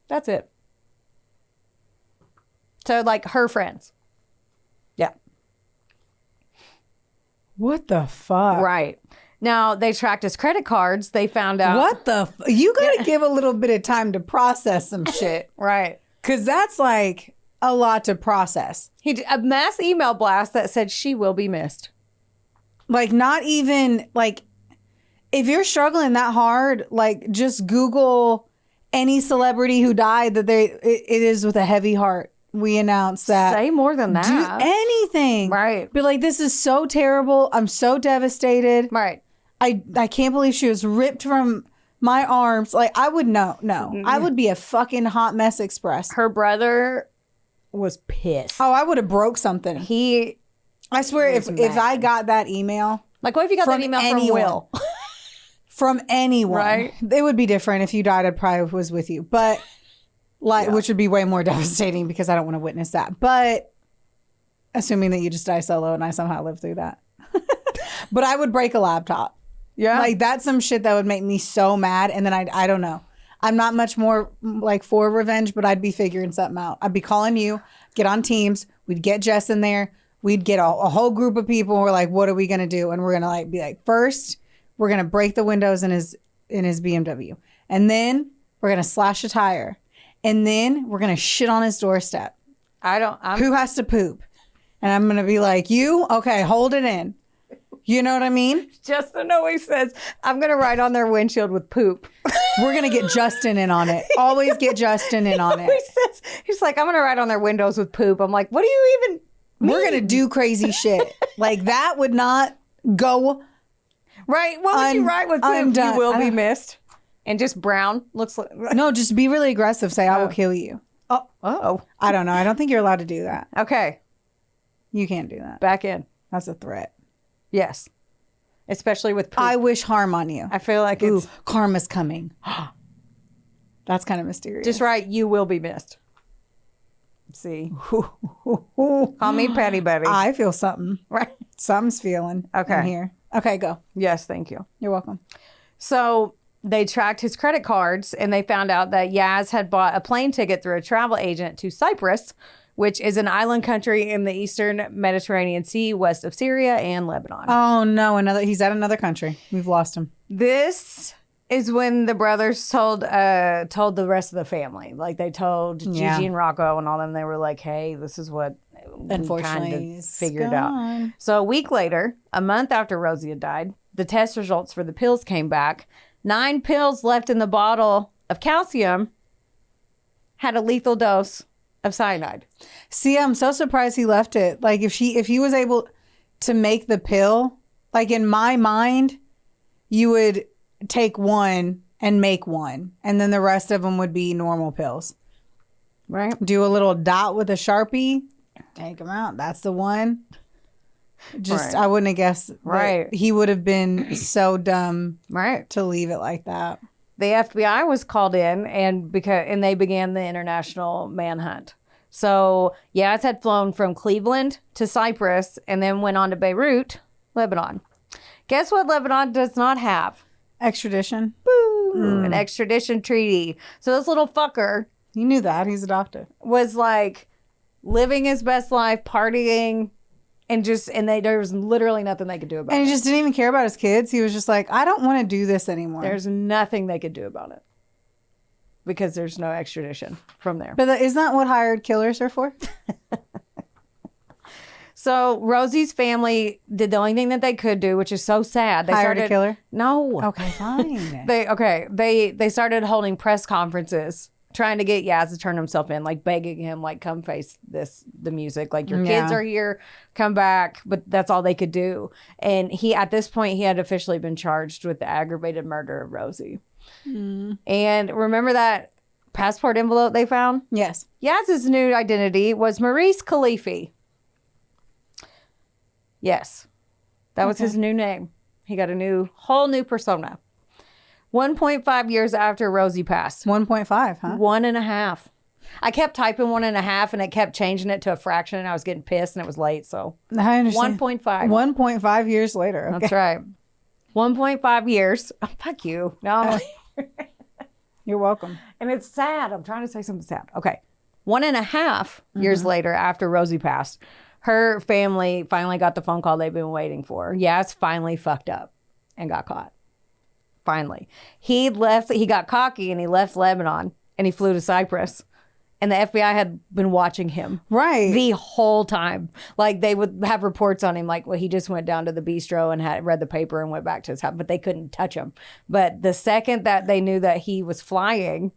That's it. So, like, her friends. Yeah. What the fuck? Right. Now, they tracked his credit cards. They found out. What the you gotta give a little bit of time to process some shit. Right. Because that's like a lot to process. A mass email blast that said she will be missed. Like not even like if you're struggling that hard, like just Google any celebrity who died that it is with a heavy heart. We announced that. Say more than that. Do anything. Right. Be like, this is so terrible. I'm so devastated. Right. I can't believe she was ripped from my arms. Like I would no. I would be a fucking hot mess express. Her brother was pissed. Oh, I would have broke something. I swear if I got that email Like, what if you got that email from Will? from anyone, Right. It would be different. If you died, I probably was with you. But which would be way more devastating because I don't want to witness that. But assuming that you just die solo and I somehow live through that. But I would break a laptop. Yeah. Like that's some shit that would make me so mad. And then I don't know. I'm not much more like for revenge, but I'd be figuring something out. I'd be calling you, get on Teams. We'd get Jess in there. We'd get a whole group of people. We're like, what are we going to do? And we're going to like be like, first, we're going to break the windows in his BMW. And then we're going to slash a tire. And then we're going to shit on his doorstep. Who has to poop? And I'm going to be like, you? Okay, hold it in. You know what I mean? Justin always says, I'm going to write on their windshield with poop. We're going to get Justin in on it. Always get Justin in on it. He's like, I'm going to write on their windows with poop. I'm like, what do you even mean? We're going to do crazy shit. Like, that would not go. Right? What would you write with poop? You will be missed. And just brown looks like. No, just be really aggressive. Say, I will kill you. Oh. I don't know. I don't think you're allowed to do that. Okay. You can't do that. Back in. That's a threat. Yes. Especially with poop. I wish harm on you. I feel like Ooh, it's. karma's coming. That's kind of mysterious. Just right. You will be missed. Let's see. Call me Patty Betty. I feel something. Right. Something's feeling in here. Okay, go. Yes, thank you. You're welcome. So they tracked his credit cards and they found out that Yaz had bought a plane ticket through a travel agent to Cyprus, which is an island country in the eastern Mediterranean Sea, west of Syria and Lebanon. Oh no, he's at another country. We've lost him. This is when the brothers told the rest of the family. Like they told Gigi and Rocco and all them. They were like, "Hey, this is what Unfortunately we kind of figured out." So a week later, a month after Rosie had died, the test results for the pills came back. 9 pills left in the bottle of calcium had a lethal dose of cyanide. See, I'm so surprised he left it. Like if he was able to make the pill, like in my mind, you would take one and make one, and then the rest of them would be normal pills. Right? Do a little dot with a Sharpie, take them out. That's the one. Just, I wouldn't have guessed. Right. He would have been so dumb. Right. To leave it like that. The FBI was called in and they began the international manhunt. So Yaz had flown from Cleveland to Cyprus and then went on to Beirut, Lebanon. Guess what Lebanon does not have? Extradition. Boo! An extradition treaty. So this little fucker. You knew that. He's adopted. Was like living his best life, partying, and there was literally nothing they could do about it. And he just didn't even care about his kids. He was just like, I don't want to do this anymore. There's nothing they could do about it. Because there's no extradition from there. But isn't that what hired killers are for? So Rosie's family did the only thing that they could do, which is so sad. They hired a killer? No. Okay, fine. They started holding press conferences trying to get Yaz to turn himself in, like begging him, like, come face the music. Like, your kids are here, come back. But that's all they could do. And at this point, he had officially been charged with the aggravated murder of Rosie. And remember that passport envelope they found? Yes. Yaz's new identity was Maurice Khalifi. Yes. That was his new name. He got a whole new persona. 1.5 years after Rosie passed. 1.5, huh? 1.5. I kept typing 1.5 and it kept changing it to a fraction and I was getting pissed and it was late. So I understand. 1.5. 1.5 years later. Okay. That's right. 1.5 years. Oh, fuck you. No. You're welcome. And it's sad. I'm trying to say something sad. Okay. 1.5 years later after Rosie passed, her family finally got the phone call they've been waiting for. Yaz finally fucked up and got caught. Finally. He got cocky and he left Lebanon and he flew to Cyprus. And the FBI had been watching him. Right. The whole time. Like, they would have reports on him, like, well, he just went down to the bistro and had read the paper and went back to his house, but they couldn't touch him. But the second that they knew that he was flying,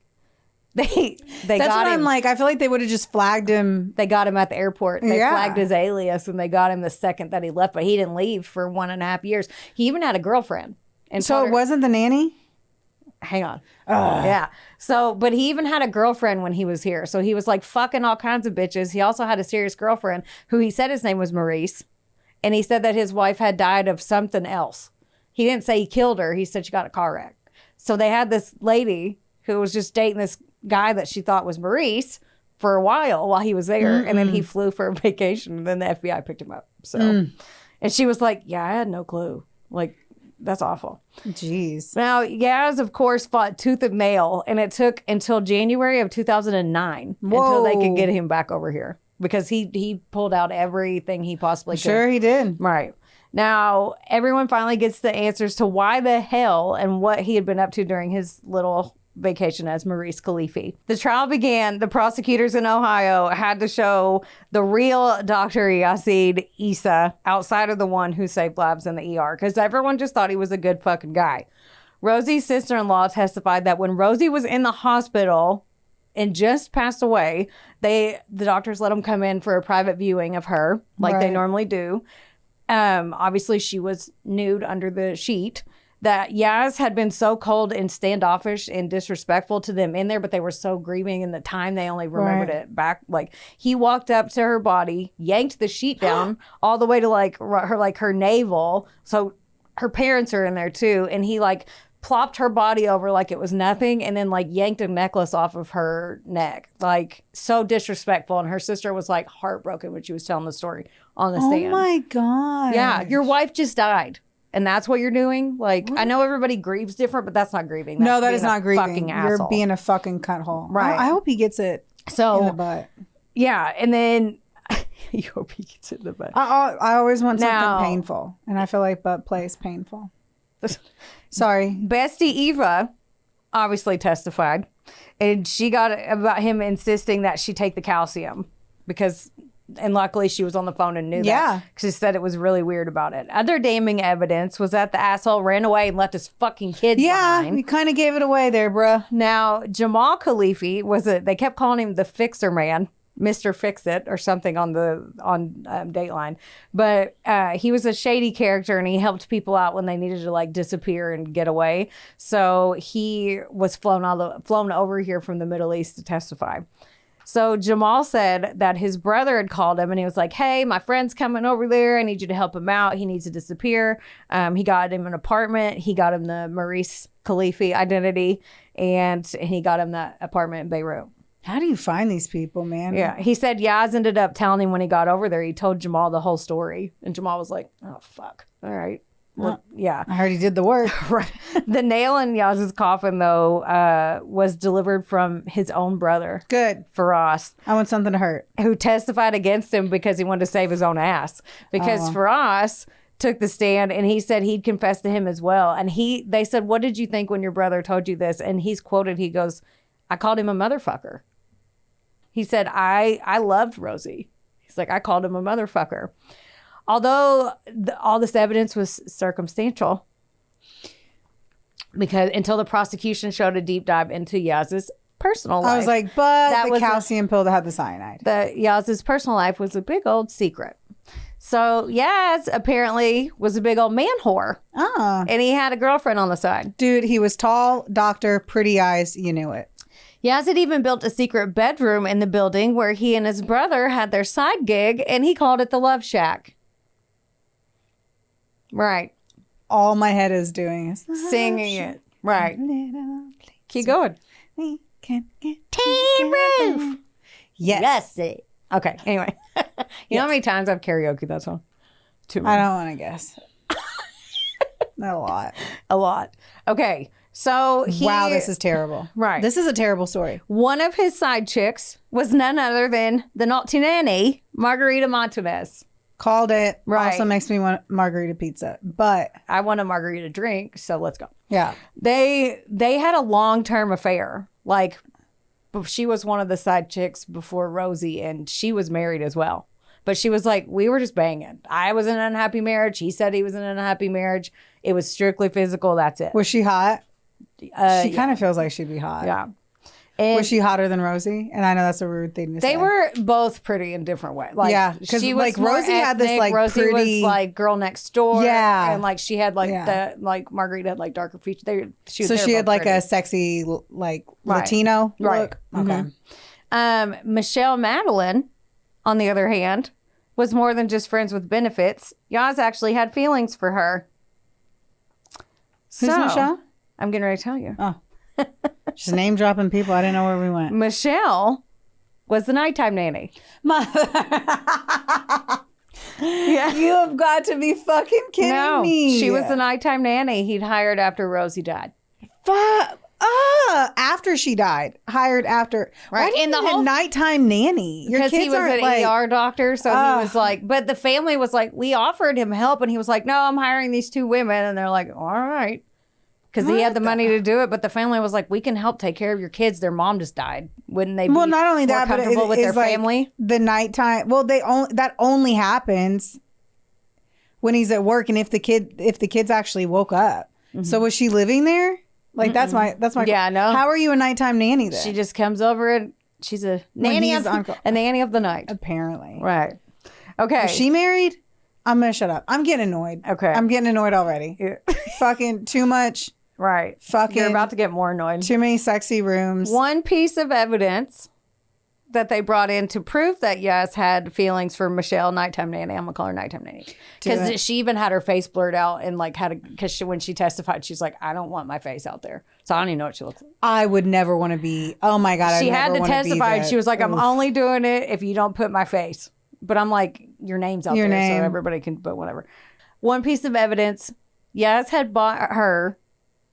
they That's got what him. I'm like. I feel like they would have just flagged him. They got him at the airport. They flagged his alias and they got him the second that he left, but he didn't leave for 1.5 years. He even had a girlfriend. And So it wasn't the nanny? Hang on. Yeah. So, but he even had a girlfriend when he was here. So he was like fucking all kinds of bitches. He also had a serious girlfriend who he said his name was Maurice. And he said that his wife had died of something else. He didn't say he killed her. He said she got a car wreck. So they had this lady who was just dating this guy that she thought was Maurice for a while he was there. And then he flew for a vacation. And then the FBI picked him up. So, and she was like, yeah, I had no clue. Like, that's awful. Jeez. Now, Yaz, of course, fought tooth and nail, and it took until January of 2009 until they could get him back over here because he pulled out everything he possibly could. Sure he did. Right. Now, everyone finally gets the answers to why the hell and what he had been up to during his little vacation as Maurice Khalifi. The trial began. The prosecutors in Ohio had to show the real Dr. Yazeed Essa outside of the one who saved lives in the ER because everyone just thought he was a good fucking guy. Rosie's sister-in-law testified that when Rosie was in the hospital and just passed away, the doctors let them come in for a private viewing of her like they normally do. Obviously, she was nude under the sheet. That Yaz had been so cold and standoffish and disrespectful to them in there, but they were so grieving in the time they only remembered it back. Like he walked up to her body, yanked the sheet down all the way to her navel. So her parents are in there too, and he like plopped her body over like it was nothing, and then like yanked a necklace off of her neck. Like so disrespectful. And her sister was like heartbroken when she was telling the story on the stand. Oh my God. Yeah, your wife just died. And that's what you're doing? Like, I know everybody grieves different, but that's not grieving. That's that is not grieving. Fucking You're asshole. being a fucking cutthole. Right. I hope he gets it in the butt. Yeah, and then you hope he gets it in the butt. I always want something painful, and I feel like butt play is painful. Sorry. Bestie Eva obviously testified, and she got about him insisting that she take the calcium because... And luckily she was on the phone and knew that. Because she said it was really weird about it. Other damning evidence was that the asshole ran away and left his fucking kids behind. Yeah, you kind of gave it away there, bruh. Now, Jamal Khalifi they kept calling him the fixer man, Mr. Fix-It or something on Dateline. But he was a shady character and he helped people out when they needed to like disappear and get away. So he was flown over here from the Middle East to testify. So Jamal said that his brother had called him and he was like, hey, my friend's coming over there. I need you to help him out. He needs to disappear. He got him an apartment. He got him the Maurice Khalifi identity and he got him that apartment in Beirut. How do you find these people, man? Yeah. He said Yaz ended up telling him when he got over there, he told Jamal the whole story. And Jamal was like, oh, fuck. All right. Well, yeah. I heard he did the work. Right. The nail in Yaz's coffin, though, was delivered from his own brother. Good. Faraz. I want something to hurt. Who testified against him because he wanted to save his own ass. Because Faraz took the stand and he said he'd confessed to him as well. And they said, what did you think when your brother told you this? And he's quoted, he goes, I called him a motherfucker. He said, I loved Rosie. He's like, I called him a motherfucker. Although all this evidence was circumstantial, because until the prosecution showed a deep dive into Yaz's personal life. I was like, but the calcium pill that had the cyanide. Yaz's personal life was a big old secret. So Yaz apparently was a big old man whore. Oh. And he had a girlfriend on the side. Dude, he was tall, doctor, pretty eyes. You knew it. Yaz had even built a secret bedroom in the building where he and his brother had their side gig, and he called it the Love Shack. Right. All my head is doing is singing it. Right. Keep going. We can get Tin Roof. Yes. Okay. Anyway. You know how many times I've karaoke that song? Too many. I don't want to guess. Not a lot. A lot. Okay. So wow, this is terrible. Right. This is a terrible story. One of his side chicks was none other than the naughty nanny, Margarita Montanez. Called it. Right. Also makes me want margarita pizza, but I want a margarita drink, so let's go. Yeah. They had a long-term affair. Like, she was one of the side chicks before Rosie, and she was married as well. But she was like, we were just banging. I was in an unhappy marriage. He said he was in an unhappy marriage. It was strictly physical. That's it. Was she hot? She kind yeah. of feels like she'd be hot. Yeah. And was she hotter than Rosie? And I know that's a rude thing to say. They were both pretty in different ways. Like, yeah, because like Rosie had this like Rosie pretty, was like girl next door. Yeah, and like she had like the like Margarita had like darker features. She had like a sexy like Latino look. Okay. Michelle Madeline, on the other hand, was more than just friends with benefits. Yaz actually had feelings for her. Who's Michelle? I'm getting ready to tell you. Oh. Just name dropping people. I didn't know where we went. Michelle was the nighttime nanny. Yeah. You have got to be fucking kidding me. She was the nighttime nanny he'd hired after Rosie died. After she died. Hired after. Right. Why do you need a nighttime nanny? Because he was an ER doctor. So he was like, but the family was like, we offered him help. And he was like, no, I'm hiring these two women. And they're like, all right. because he had the money to do it. But the family was like, we can help take care of your kids. Their mom just died. Wouldn't they be Well, not only more that, but comfortable with their like family? the nighttime. Well, that only happens when he's at work and if the kids actually woke up. So was she living there? Like that's my Yeah, no. How are you a nighttime nanny then? She just comes over and she's a nanny he's on call. a nanny of the night. Apparently. Right. Okay. Is she married? I'm gonna shut up. I'm getting annoyed. Okay. I'm getting annoyed already. Yeah. Fucking too much. Right. Fucking. You're about to get more annoyed. Too many sexy rooms. One piece of evidence that they brought in to prove that Yaz had feelings for Michelle, nighttime nanny. I'm gonna call her nighttime nanny because she even had her face blurred out and like because when she testified, she's like, I don't want my face out there, so I don't even know what she looks like. I would never want to be. Oh my god. She had to testify, and she was like, I'm Oof. only doing it if you don't put my face. But I'm like, your name's out Your there, name. so everybody can. But whatever. One piece of evidence: Yaz had bought her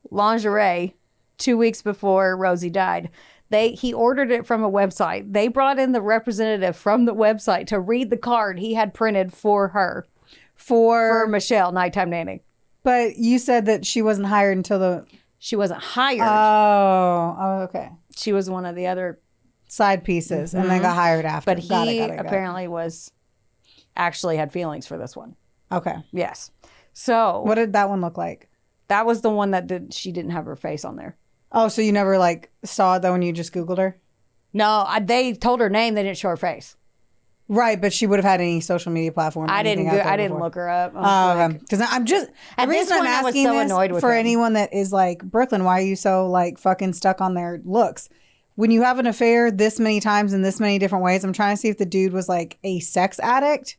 lingerie 2 weeks before Rosie died. He ordered it from a website. They brought in the representative from the website to read the card he had printed for her. For Michelle, nighttime nanny. But you said that she wasn't hired until She wasn't hired. Oh, okay. She was one of the other. Side pieces and then got hired after. But he apparently actually had feelings for this one. Okay. Yes. So What did that one look like? that was the one that she didn't have her face on there. Oh, so you never like saw it though when you just Googled her? No, they told her name. They didn't show her face. Right, but she would have had any social media platform. I didn't look her up. Because I'm just At the this reason I'm point, I was asking so this annoyed with for him. anyone that is like, Brooklyn, why are you so like fucking stuck on their looks? When you have an affair this many times in this many different ways, I'm trying to see if the dude was like a sex addict.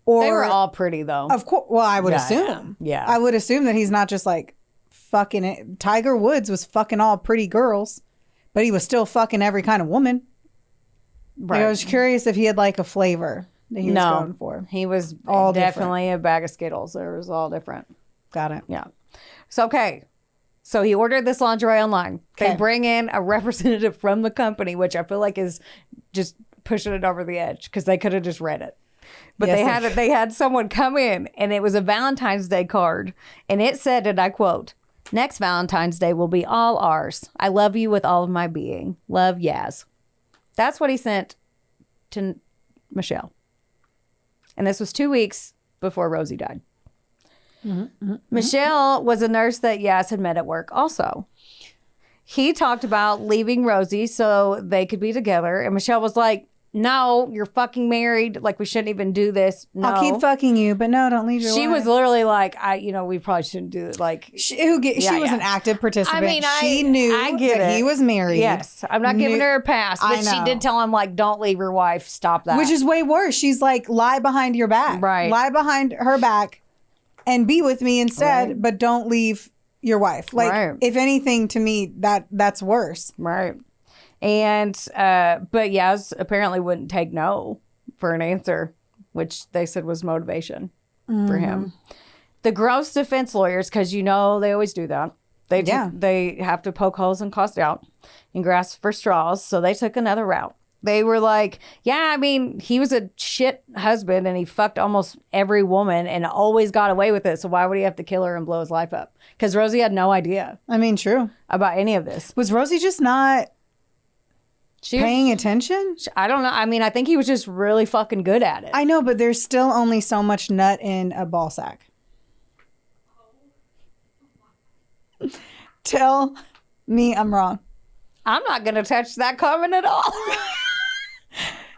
Or they were all pretty though. of course. Well, I would Yeah, assume. yeah. I would assume that he's not just like fucking it. Tiger Woods was fucking all pretty girls, but he was still fucking every kind of woman. Like, I was curious if he had like a flavor that he was going for. He was All definitely a bag of Skittles. It was all different. Got it. Yeah. So, okay. So he ordered this lingerie online. Okay. They bring in a representative from the company, which I feel like is just pushing it over the edge because they could have just read it. But Yes, they had someone come in and it was a Valentine's Day card. And it said, and I quote, "Next Valentine's Day will be all ours. I love you with all of my being. Love, Yaz." That's what he sent to Michelle. And this was 2 weeks before Rosie died. Michelle was a nurse that Yaz had met at work also. He talked about leaving Rosie so they could be together. And Michelle was like, no, you're fucking married. Like, we shouldn't even do this. No. I'll keep fucking you, but no, don't leave your She wife. was literally like, we probably shouldn't do it. Like, She was an active participant. I mean, she knew I get that it. he was married. Yes. I'm not giving her a pass. I But she know. did tell him, like, don't leave your wife. Stop that. Which is way worse. She's like, lie behind your back. Right. Lie behind her back and be with me instead, Right. but don't leave your wife. Like, Right. if anything, to me, that's worse. Right. And, but Yaz apparently wouldn't take no for an answer, which they said was motivation for him. The gross defense lawyers, because they always do that. They have to poke holes and cost out and grasp for straws. So they took another route. They were like, yeah, I mean, he was a shit husband and he fucked almost every woman and always got away with it. So why would he have to kill her and blow his life up? Because Rosie had no idea I mean, true. about any of this. Was Rosie just not paying attention? I don't know. I mean, I think he was just really fucking good at it. I know, but there's still only so much nut in a ball sack. Tell me I'm wrong. I'm not going to touch that comment at all.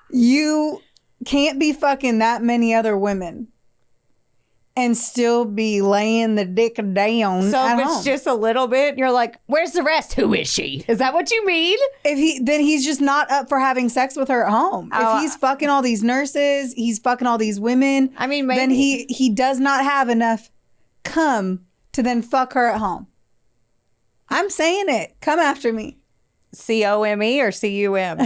You can't be fucking that many other women and still be laying the dick down So at if it's home. just a little bit, you're like, where's the rest? Who is she? Is that what you mean? Then he's just not up for having sex with her at home. Oh, if he's fucking all these nurses, he's fucking all these women. I mean, then maybe. he does not have enough cum to then fuck her at home. I'm saying it. Come after me. C-O-M-E or C-U-M?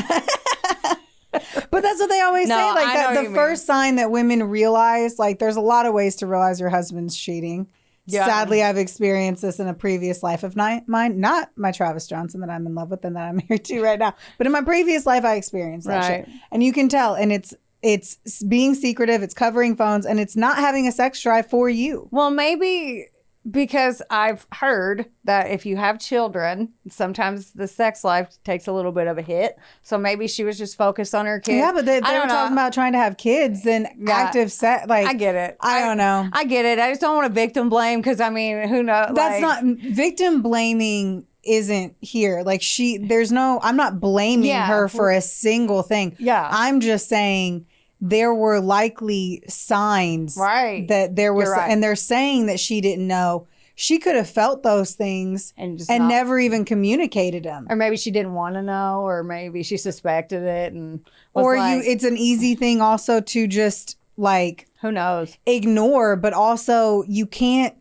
But that's what they always No, say. Like I know what the you mean. first sign that women realize, like there's a lot of ways to realize your husband's cheating. Yeah. Sadly, I've experienced this in a previous life of mine. Not my Travis Johnson that I'm in love with and that I'm married to right now. But in my previous life, I experienced that Right. shit. And you can tell. And it's being secretive. It's covering phones. And it's not having a sex drive for you. Well, maybe Because I've heard that if you have children, sometimes the sex life takes a little bit of a hit. So maybe she was just focused on her kids. Yeah, but they were talking about trying to have kids and active sex. Like, I get it. I don't know. I get it. I just don't want to victim blame because, I mean, who knows? That's not victim blaming. Isn't here. Like I'm not blaming her for a single thing. Yeah. I'm just saying there were likely signs that there was, and they're saying that she didn't know. She could have felt those things and never even communicated them. Or maybe she didn't want to know, or maybe she suspected it. It's an easy thing also to just like, who knows, ignore, but also you can't,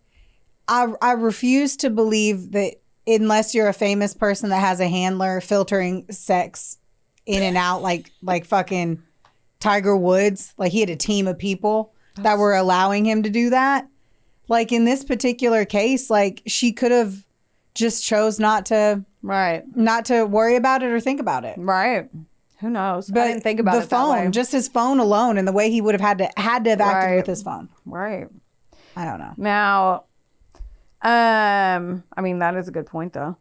I refuse to believe that unless you're a famous person that has a handler filtering sex in and out like fucking Tiger Woods, like he had a team of people that were allowing him to do that. Like in this particular case, like she could have just chose not to worry about it or think about it. Right. Who knows? But I didn't think about the it that way. phone, just his phone alone and the way he would have had to have acted with his phone. Right. I don't know. Now, I mean, that is a good point though.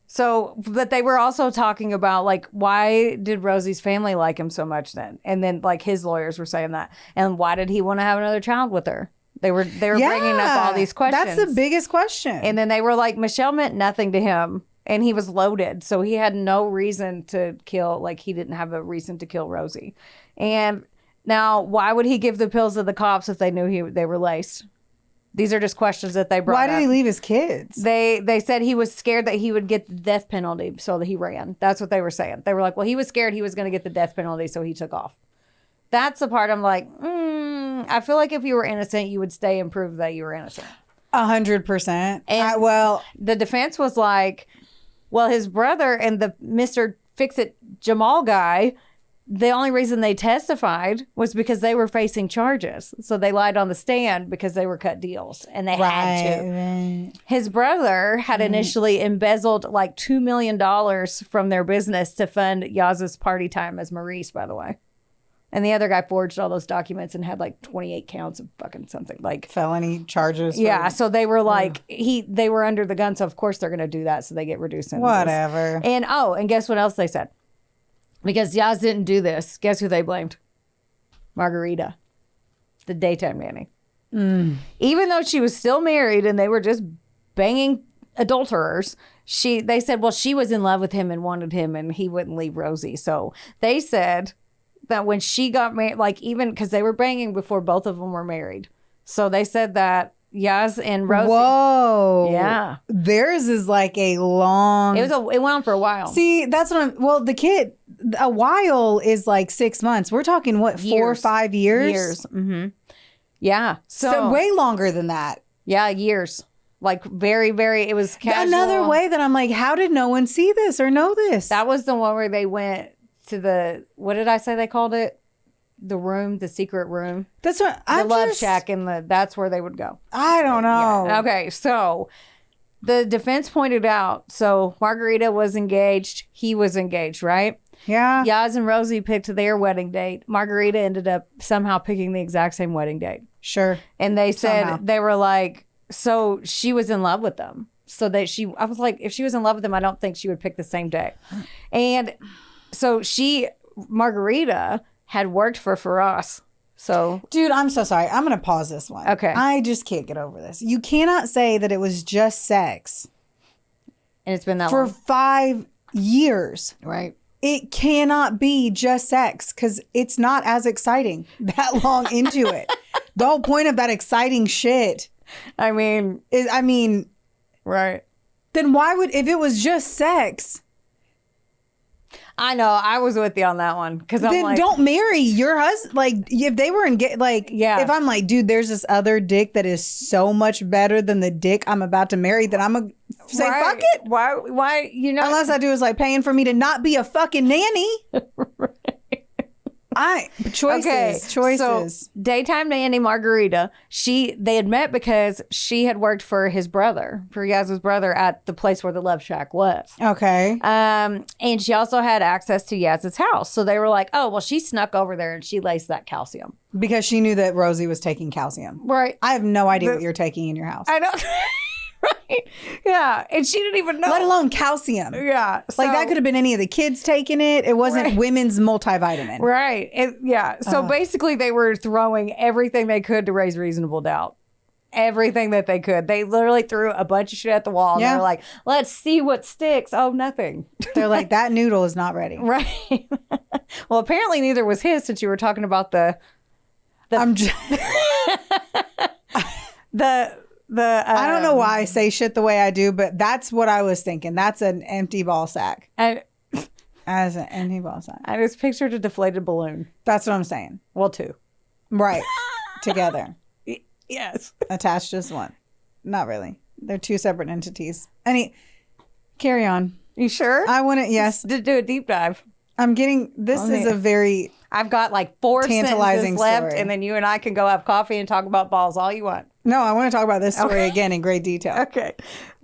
So, but they were also talking about like, why did Rosie's family like him so much then? And then like his lawyers were saying that. And why did he want to have another child with her? They were bringing up all these questions. That's the biggest question. And then they were like, Michelle meant nothing to him and he was loaded. So he had no reason to kill, like he didn't have a reason to kill Rosie. And now why would he give the pills to the cops if they knew they were laced? These are just questions that they brought up. Why did he leave his kids? They said he was scared that he would get the death penalty, so that he ran. That's what they were saying. They were like, well, he was scared he was going to get the death penalty, so he took off. That's the part I'm like, I feel like if you were innocent, you would stay and prove that you were innocent. 100%. And the defense was like, well, his brother and the Mr. Fix-It Jamal guy, the only reason they testified was because they were facing charges. So they lied on the stand because they were cut deals and they had to. Right. His brother had initially embezzled like $2 million from their business to fund Yaz's party time as Maurice, by the way. And the other guy forged all those documents and had like 28 counts of fucking something like felony charges. Yeah. So they were like, they were under the gun. So of course they're going to do that. So they get reduced sentences. Whatever. And guess what else they said? Because Yaz didn't do this. Guess who they blamed? Margarita, the daytime nanny. Even though she was still married and they were just banging adulterers, they said, well, she was in love with him and wanted him and he wouldn't leave Rosie. So they said that when she got married, like even because they were banging before both of them were married. So they said that Yaz and Rosie. Whoa. Yeah. Theirs is like a long. It went on for a while. See, that's what the kid, a while is like 6 months. We're talking what, 4 or 5 years? Years. Mm-hmm. Yeah. So way longer than that. Yeah, years. Like very, very, it was casual. Another way that I'm like, how did no one see this or know this? That was the one where they went to what did I say they called it? The room, the secret room. That's what the love shack, and that's where they would go. I don't know. Yeah. Okay, so the defense pointed out, so Margarita was engaged, he was engaged, right? Yeah. Yaz and Rosie picked their wedding date. Margarita ended up somehow picking the exact same wedding date. Sure. And they said they were like, so she was in love with them. So I was like, if she was in love with them, I don't think she would pick the same day. And so Margarita had worked for Faraz. So, dude, I'm so sorry. I'm going to pause this one. Okay. I just can't get over this. You cannot say that it was just sex. And it's been that for long. 5 years. Right. It cannot be just sex because it's not as exciting that long into it. The whole point of that exciting shit. I mean. Right. Then why would, if it was just sex. I know. I was with you on that one. Because I'm like, don't marry your husband. Like, if they were yeah. If I'm like, dude, there's this other dick that is so much better than the dick I'm about to marry, then I'm going to say, fuck it. Why, Unless I do is like paying for me to not be a fucking nanny. Right. Choices. So daytime nanny Margarita, they had met because she had worked for his brother, for Yaz's brother, at the place where the love shack was. Okay. And she also had access to Yaz's house. So they were like, oh, well, she snuck over there and she laced that calcium. Because she knew that Rosie was taking calcium. Right. I have no idea what you're taking in your house. I don't. Right. Yeah. And she didn't even know. Let alone calcium. Yeah. Like that could have been any of the kids taking it. It wasn't women's multivitamin. Right. So basically they were throwing everything they could to raise reasonable doubt. Everything that they could. They literally threw a bunch of shit at the wall. And they were like, let's see what sticks. Oh, nothing. They're like, that noodle is not ready. Right. Well, apparently neither was his, since you were talking about the I'm just, I don't know why I say shit the way I do, but that's what I was thinking. That's an empty ball sack. As an empty ball sack. I just pictured a deflated balloon. That's what I'm saying. Well, two. Right. Together. Yes. Attached as one. Not really. They're two separate entities. Carry on. You sure? I want to, yes. To do a deep dive. I'm getting, this is a very I've got like 4 tantalizing sentences left, story. and then you and I can go have coffee and talk about balls all you want. No, I want to talk about this story again in great detail.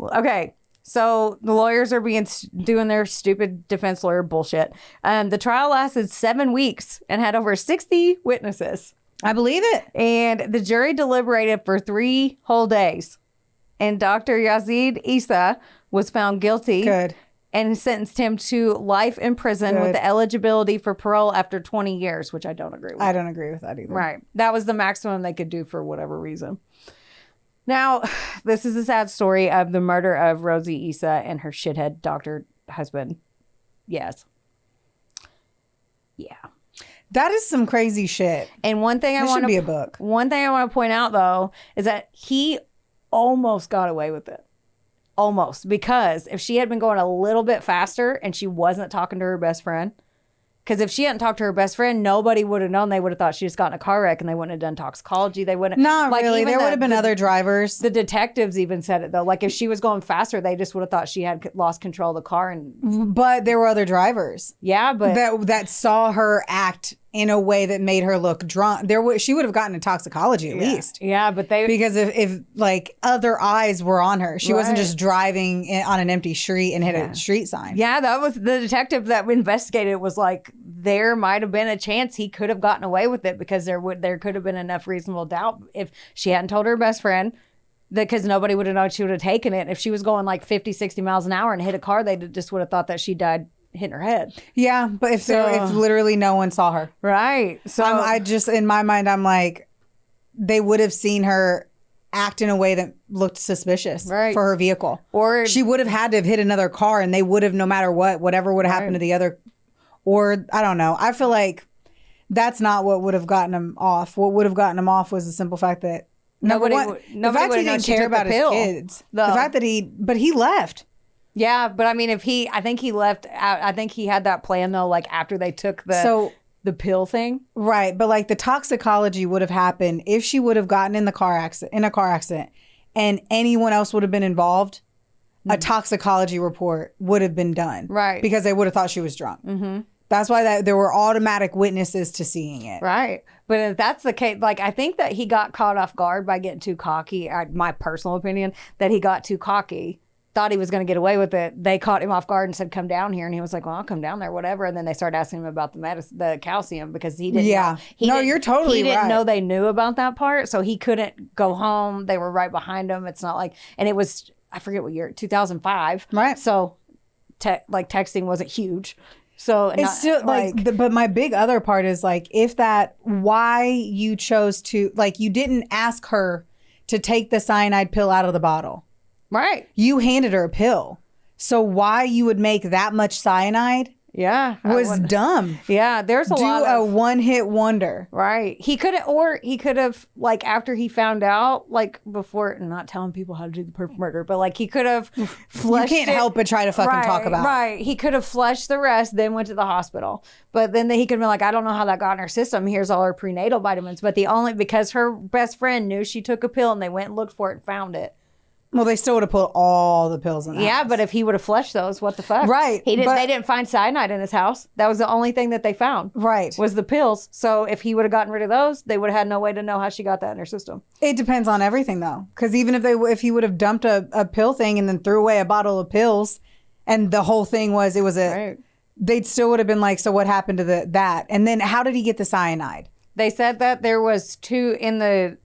Okay. So the lawyers are doing their stupid defense lawyer bullshit. The trial lasted 7 weeks and had over 60 witnesses. I believe it. And the jury deliberated for 3 whole days. And Dr. Yazeed Essa was found guilty. Good. And sentenced him to life in prison with the eligibility for parole after 20 years, which I don't agree with. I don't agree with that either. Right. That was the maximum they could do for whatever reason. Now, this is a sad story of the murder of Rosie Essa and her shithead doctor husband. Yes. Yeah. That is some crazy shit. And one thing This should be a book. One thing I want to point out, though, is that he almost got away with it. Almost. Because if she had been going a little bit faster and she wasn't talking to her best friend, because if she hadn't talked to her best friend, nobody would have known. They would have thought she just got in a car wreck and they wouldn't have done toxicology. They wouldn't. Not really. There would have been other drivers. The detectives even said it, though. Like, if she was going faster, they just would have thought she had lost control of the car. But there were other drivers. Yeah, but that saw her act in a way that made her look drunk. She would have gotten a toxicology at least. Yeah, but because if like other eyes were on her, she wasn't just driving on an empty street and hit a street sign. Yeah, that was the detective that investigated it was like, there might have been a chance he could have gotten away with it because there could have been enough reasonable doubt if she hadn't told her best friend, because nobody would have known she would have taken it. If she was going like 50, 60 miles an hour and hit a car, they just would have thought that she died hitting her head. Yeah, but if literally no one saw her. Right. So I just, in my mind, I'm like, they would have seen her act in a way that looked suspicious for her vehicle. Or she would have had to have hit another car and they would have, no matter whatever would have happened to the other. Or I don't know. I feel like that's not what would have gotten him off. What would have gotten him off was the simple fact that nobody the fact that he didn't care about his kids. The fact that he left. Yeah, but I mean, I think he left out. I think he had that plan though, like after they took the pill thing. Right, but like the toxicology would have happened if she would have gotten in a car accident and anyone else would have been involved. A toxicology report would have been done. Right. Because they would have thought she was drunk. Mm-hmm. That's why there were automatic witnesses to seeing it. Right. But if that's the case, like, I think that he got caught off guard by getting too cocky. My personal opinion, that he got too cocky, thought he was going to get away with it. They caught him off guard and said, come down here. And he was like, well, I'll come down there, whatever. And then they started asking him about the calcium because he didn't know. You're totally right. He didn't know they knew about that part. So he couldn't go home. They were right behind him. It's not like, and it was, I forget what year, 2005. Right. So texting wasn't huge. So it's still but my big other part is like, why you chose to, like, you didn't ask her to take the cyanide pill out of the bottle. Right. You handed her a pill. So why you would make that much cyanide was dumb. Yeah, there's a one-hit wonder. Right. He could have, like, after he found out, like, before, not telling people how to do the perfect murder, but like he could have flushed You can't help but try to fucking talk about it. Right. He could have flushed the rest, then went to the hospital. But then he could have been like, I don't know how that got in her system. Here's all her prenatal vitamins. But because her best friend knew she took a pill and they went and looked for it and found it. Well, they still would have put all the pills in the house. But if he would have flushed those, what the fuck? Right. They didn't find cyanide in his house. That was the only thing that they found. Right. Was the pills. So if he would have gotten rid of those, they would have had no way to know how she got that in her system. It depends on everything, though. Because even if he would have dumped a pill thing and then threw away a bottle of pills, and the whole thing they'd still would have been like, so what happened to that? And then how did he get the cyanide? They said that there was 2 in the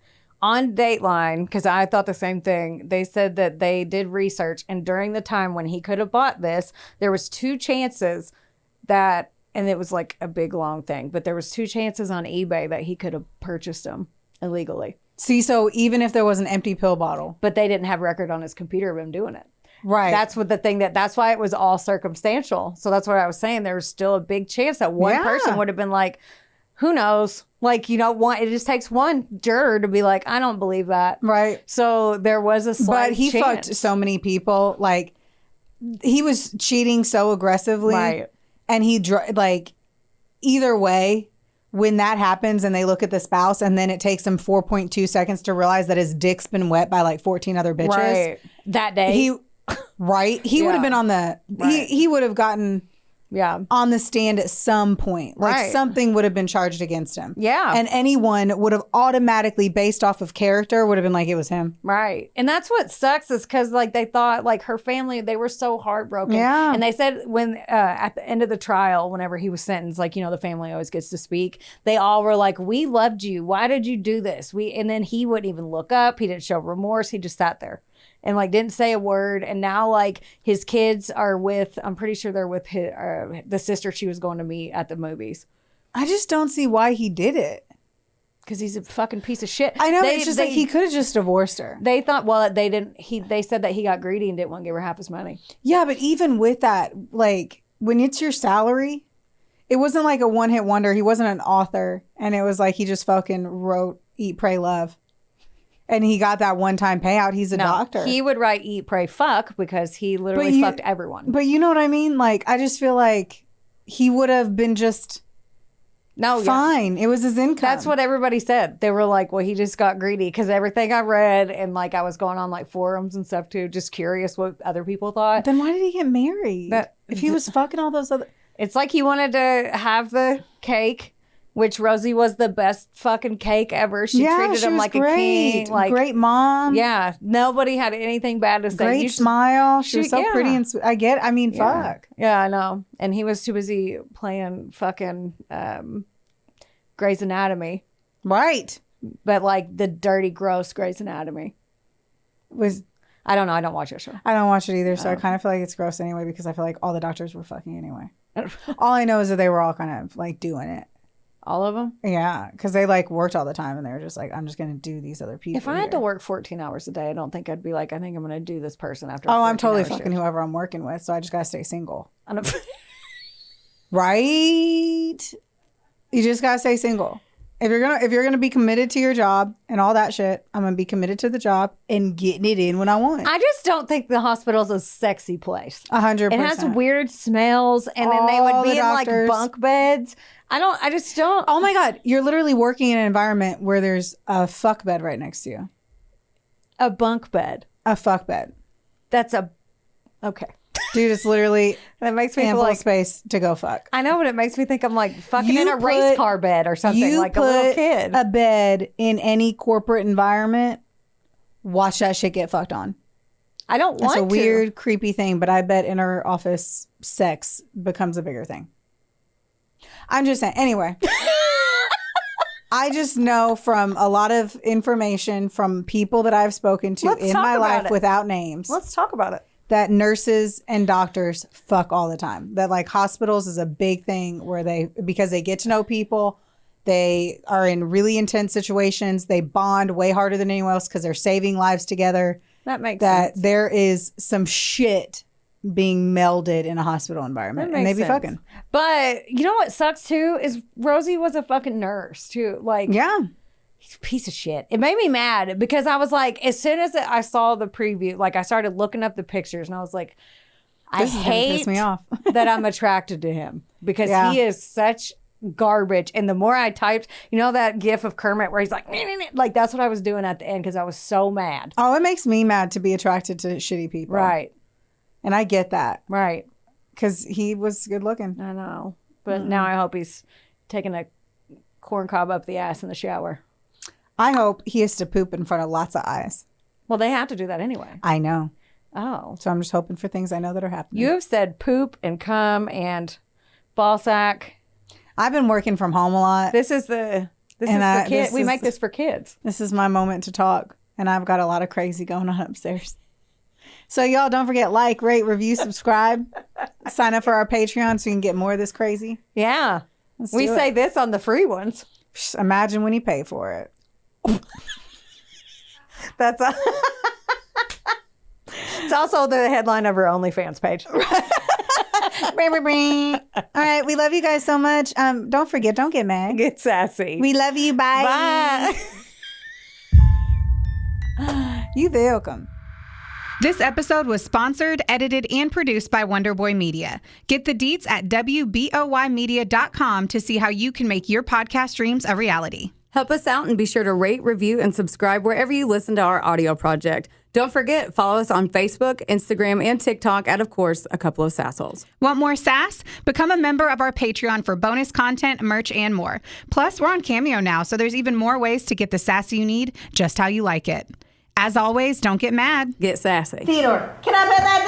On Dateline, because I thought the same thing, they said that they did research, and during the time when he could have bought this, there was 2 chances that, and it was like a big long thing, but there was 2 chances on eBay that he could have purchased them illegally. See, so even if there was an empty pill bottle. But they didn't have record on his computer of him doing it. Right. That's what the thing that's why it was all circumstantial. So that's what I was saying. There was still a big chance that one person would have been like, who knows? Like, you know, it just takes one juror to be like, I don't believe that. Right. So there was a slight But he chance. fucked so many people. Like, he was cheating so aggressively. Right. And like, either way, when that happens and they look at the spouse and then it takes them 4.2 seconds to realize that his dick's been wet by like 14 other bitches. Right. That day. He would have been on the, he would have gotten on the stand at some point. Like something would have been charged against him. Yeah. And anyone would have automatically, based off of character, would have been like, it was him. Right. And that's what sucks is because like they thought like her family, they were so heartbroken. Yeah. And they said when at the end of the trial, whenever he was sentenced, like, you know, the family always gets to speak. They all were like, we loved you. Why did you do this? And then he wouldn't even look up. He didn't show remorse. He just sat there. And like didn't say a word. And now like his kids are with, I'm pretty sure they're with the sister she was going to meet at the movies. I just don't see why he did it. Because he's a fucking piece of shit. I know, it's just like he could have just divorced her. They thought, well, they didn't. They said that he got greedy and didn't want to give her half his money. Yeah, but even with that, like when it's your salary, it wasn't like a one-hit wonder. He wasn't an author, and it was like he just fucking wrote Eat, Pray, Love. And he got that one-time payout. He's a doctor. He would write Eat, Pray, Fuck because he literally fucked everyone. But you know what I mean? Like, I just feel like he would have been just fine. Yeah. It was his income. That's what everybody said. They were like, well, he just got greedy because everything I read and like I was going on like forums and stuff too, just curious what other people thought. Then why did he get married? If he was fucking all those other... It's like he wanted to have the cake. Which Rosie was the best fucking cake ever. She treated him like a king. Like, great mom. Yeah. Nobody had anything bad to say. Great smile. She was so pretty and sweet. Fuck. Yeah, I know. And he was too busy playing fucking Grey's Anatomy. Right. But like the dirty, gross Grey's Anatomy. I don't know. I don't watch that show. I don't watch it either. So I kind of feel like it's gross anyway because I feel like all the doctors were fucking anyway. All I know is that they were all kind of like doing it. All of them? Yeah, because they like worked all the time and they were just like, I'm just going to do these other people. If I had to work 14 hours a day, I don't think I'd be like, I think I'm going to do this person after. Oh, I'm totally fucking whoever I'm working with. So I just got to stay single. Right? You just got to stay single. If you're gonna be committed to your job and all that shit, I'm going to be committed to the job and getting it in when I want it. I just don't think the hospital's a sexy place. 100%. It has weird smells and then they would be in like bunk beds. I just don't. Oh my God. You're literally working in an environment where there's a fuck bed right next to you. A bunk bed. A fuck bed. That's okay. Dude, it's literally that makes me ample feel like space to go fuck. I know, but it makes me think I'm like fucking in a race car bed or something like a little kid. A bed in any corporate environment, watch that shit get fucked on. I don't want to. It's a weird, creepy thing, but I bet inner office sex becomes a bigger thing. I'm just saying. Anyway, I just know from a lot of information from people that I've spoken to in my life without names. Let's talk about it. That nurses and doctors fuck all the time. That like hospitals is a big thing where because they get to know people, they are in really intense situations. They bond way harder than anyone else because they're saving lives together. That makes sense. That there is some shit being melded in a hospital environment and they be fucking. But you know what sucks too is Rosie was a fucking nurse too. Like, yeah, piece of shit. It made me mad because I was like, as soon as I saw the preview, like I started looking up the pictures and I was like, I hate piss me off. that I'm attracted to him because he is such garbage. And the more I typed, you know that gif of Kermit where he's like, nah, nah, nah. Like that's what I was doing at the end because I was so mad. Oh, it makes me mad to be attracted to shitty people. Right. And I get that. Right. Because he was good looking. I know. But now I hope he's taking a corn cob up the ass in the shower. I hope he has to poop in front of lots of eyes. Well, they have to do that anyway. I know. Oh. So I'm just hoping for things I know that are happening. You have said poop and cum and ball sack. I've been working from home a lot. This is the This And is for kids. We make this for kids. This is my moment to talk, and I've got a lot of crazy going on upstairs. So y'all don't forget, like, rate, review, subscribe. Sign up for our Patreon so you can get more of this crazy. Yeah. We say this on the free ones. Imagine when you pay for it. That's it's also the headline of our OnlyFans page. All right, we love you guys so much. Don't forget, don't get mad. Get sassy. We love you. Bye. Bye. You welcome. This episode was sponsored, edited, and produced by Wonderboy Media. Get the deets at WBOYmedia.com to see how you can make your podcast dreams a reality. Help us out and be sure to rate, review, and subscribe wherever you listen to our audio project. Don't forget, follow us on Facebook, Instagram, and TikTok at, of course, a couple of Sassholes. Want more sass? Become a member of our Patreon for bonus content, merch, and more. Plus, we're on Cameo now, so there's even more ways to get the sass you need just how you like it. As always, don't get mad. Get sassy. Theodore, can I bet that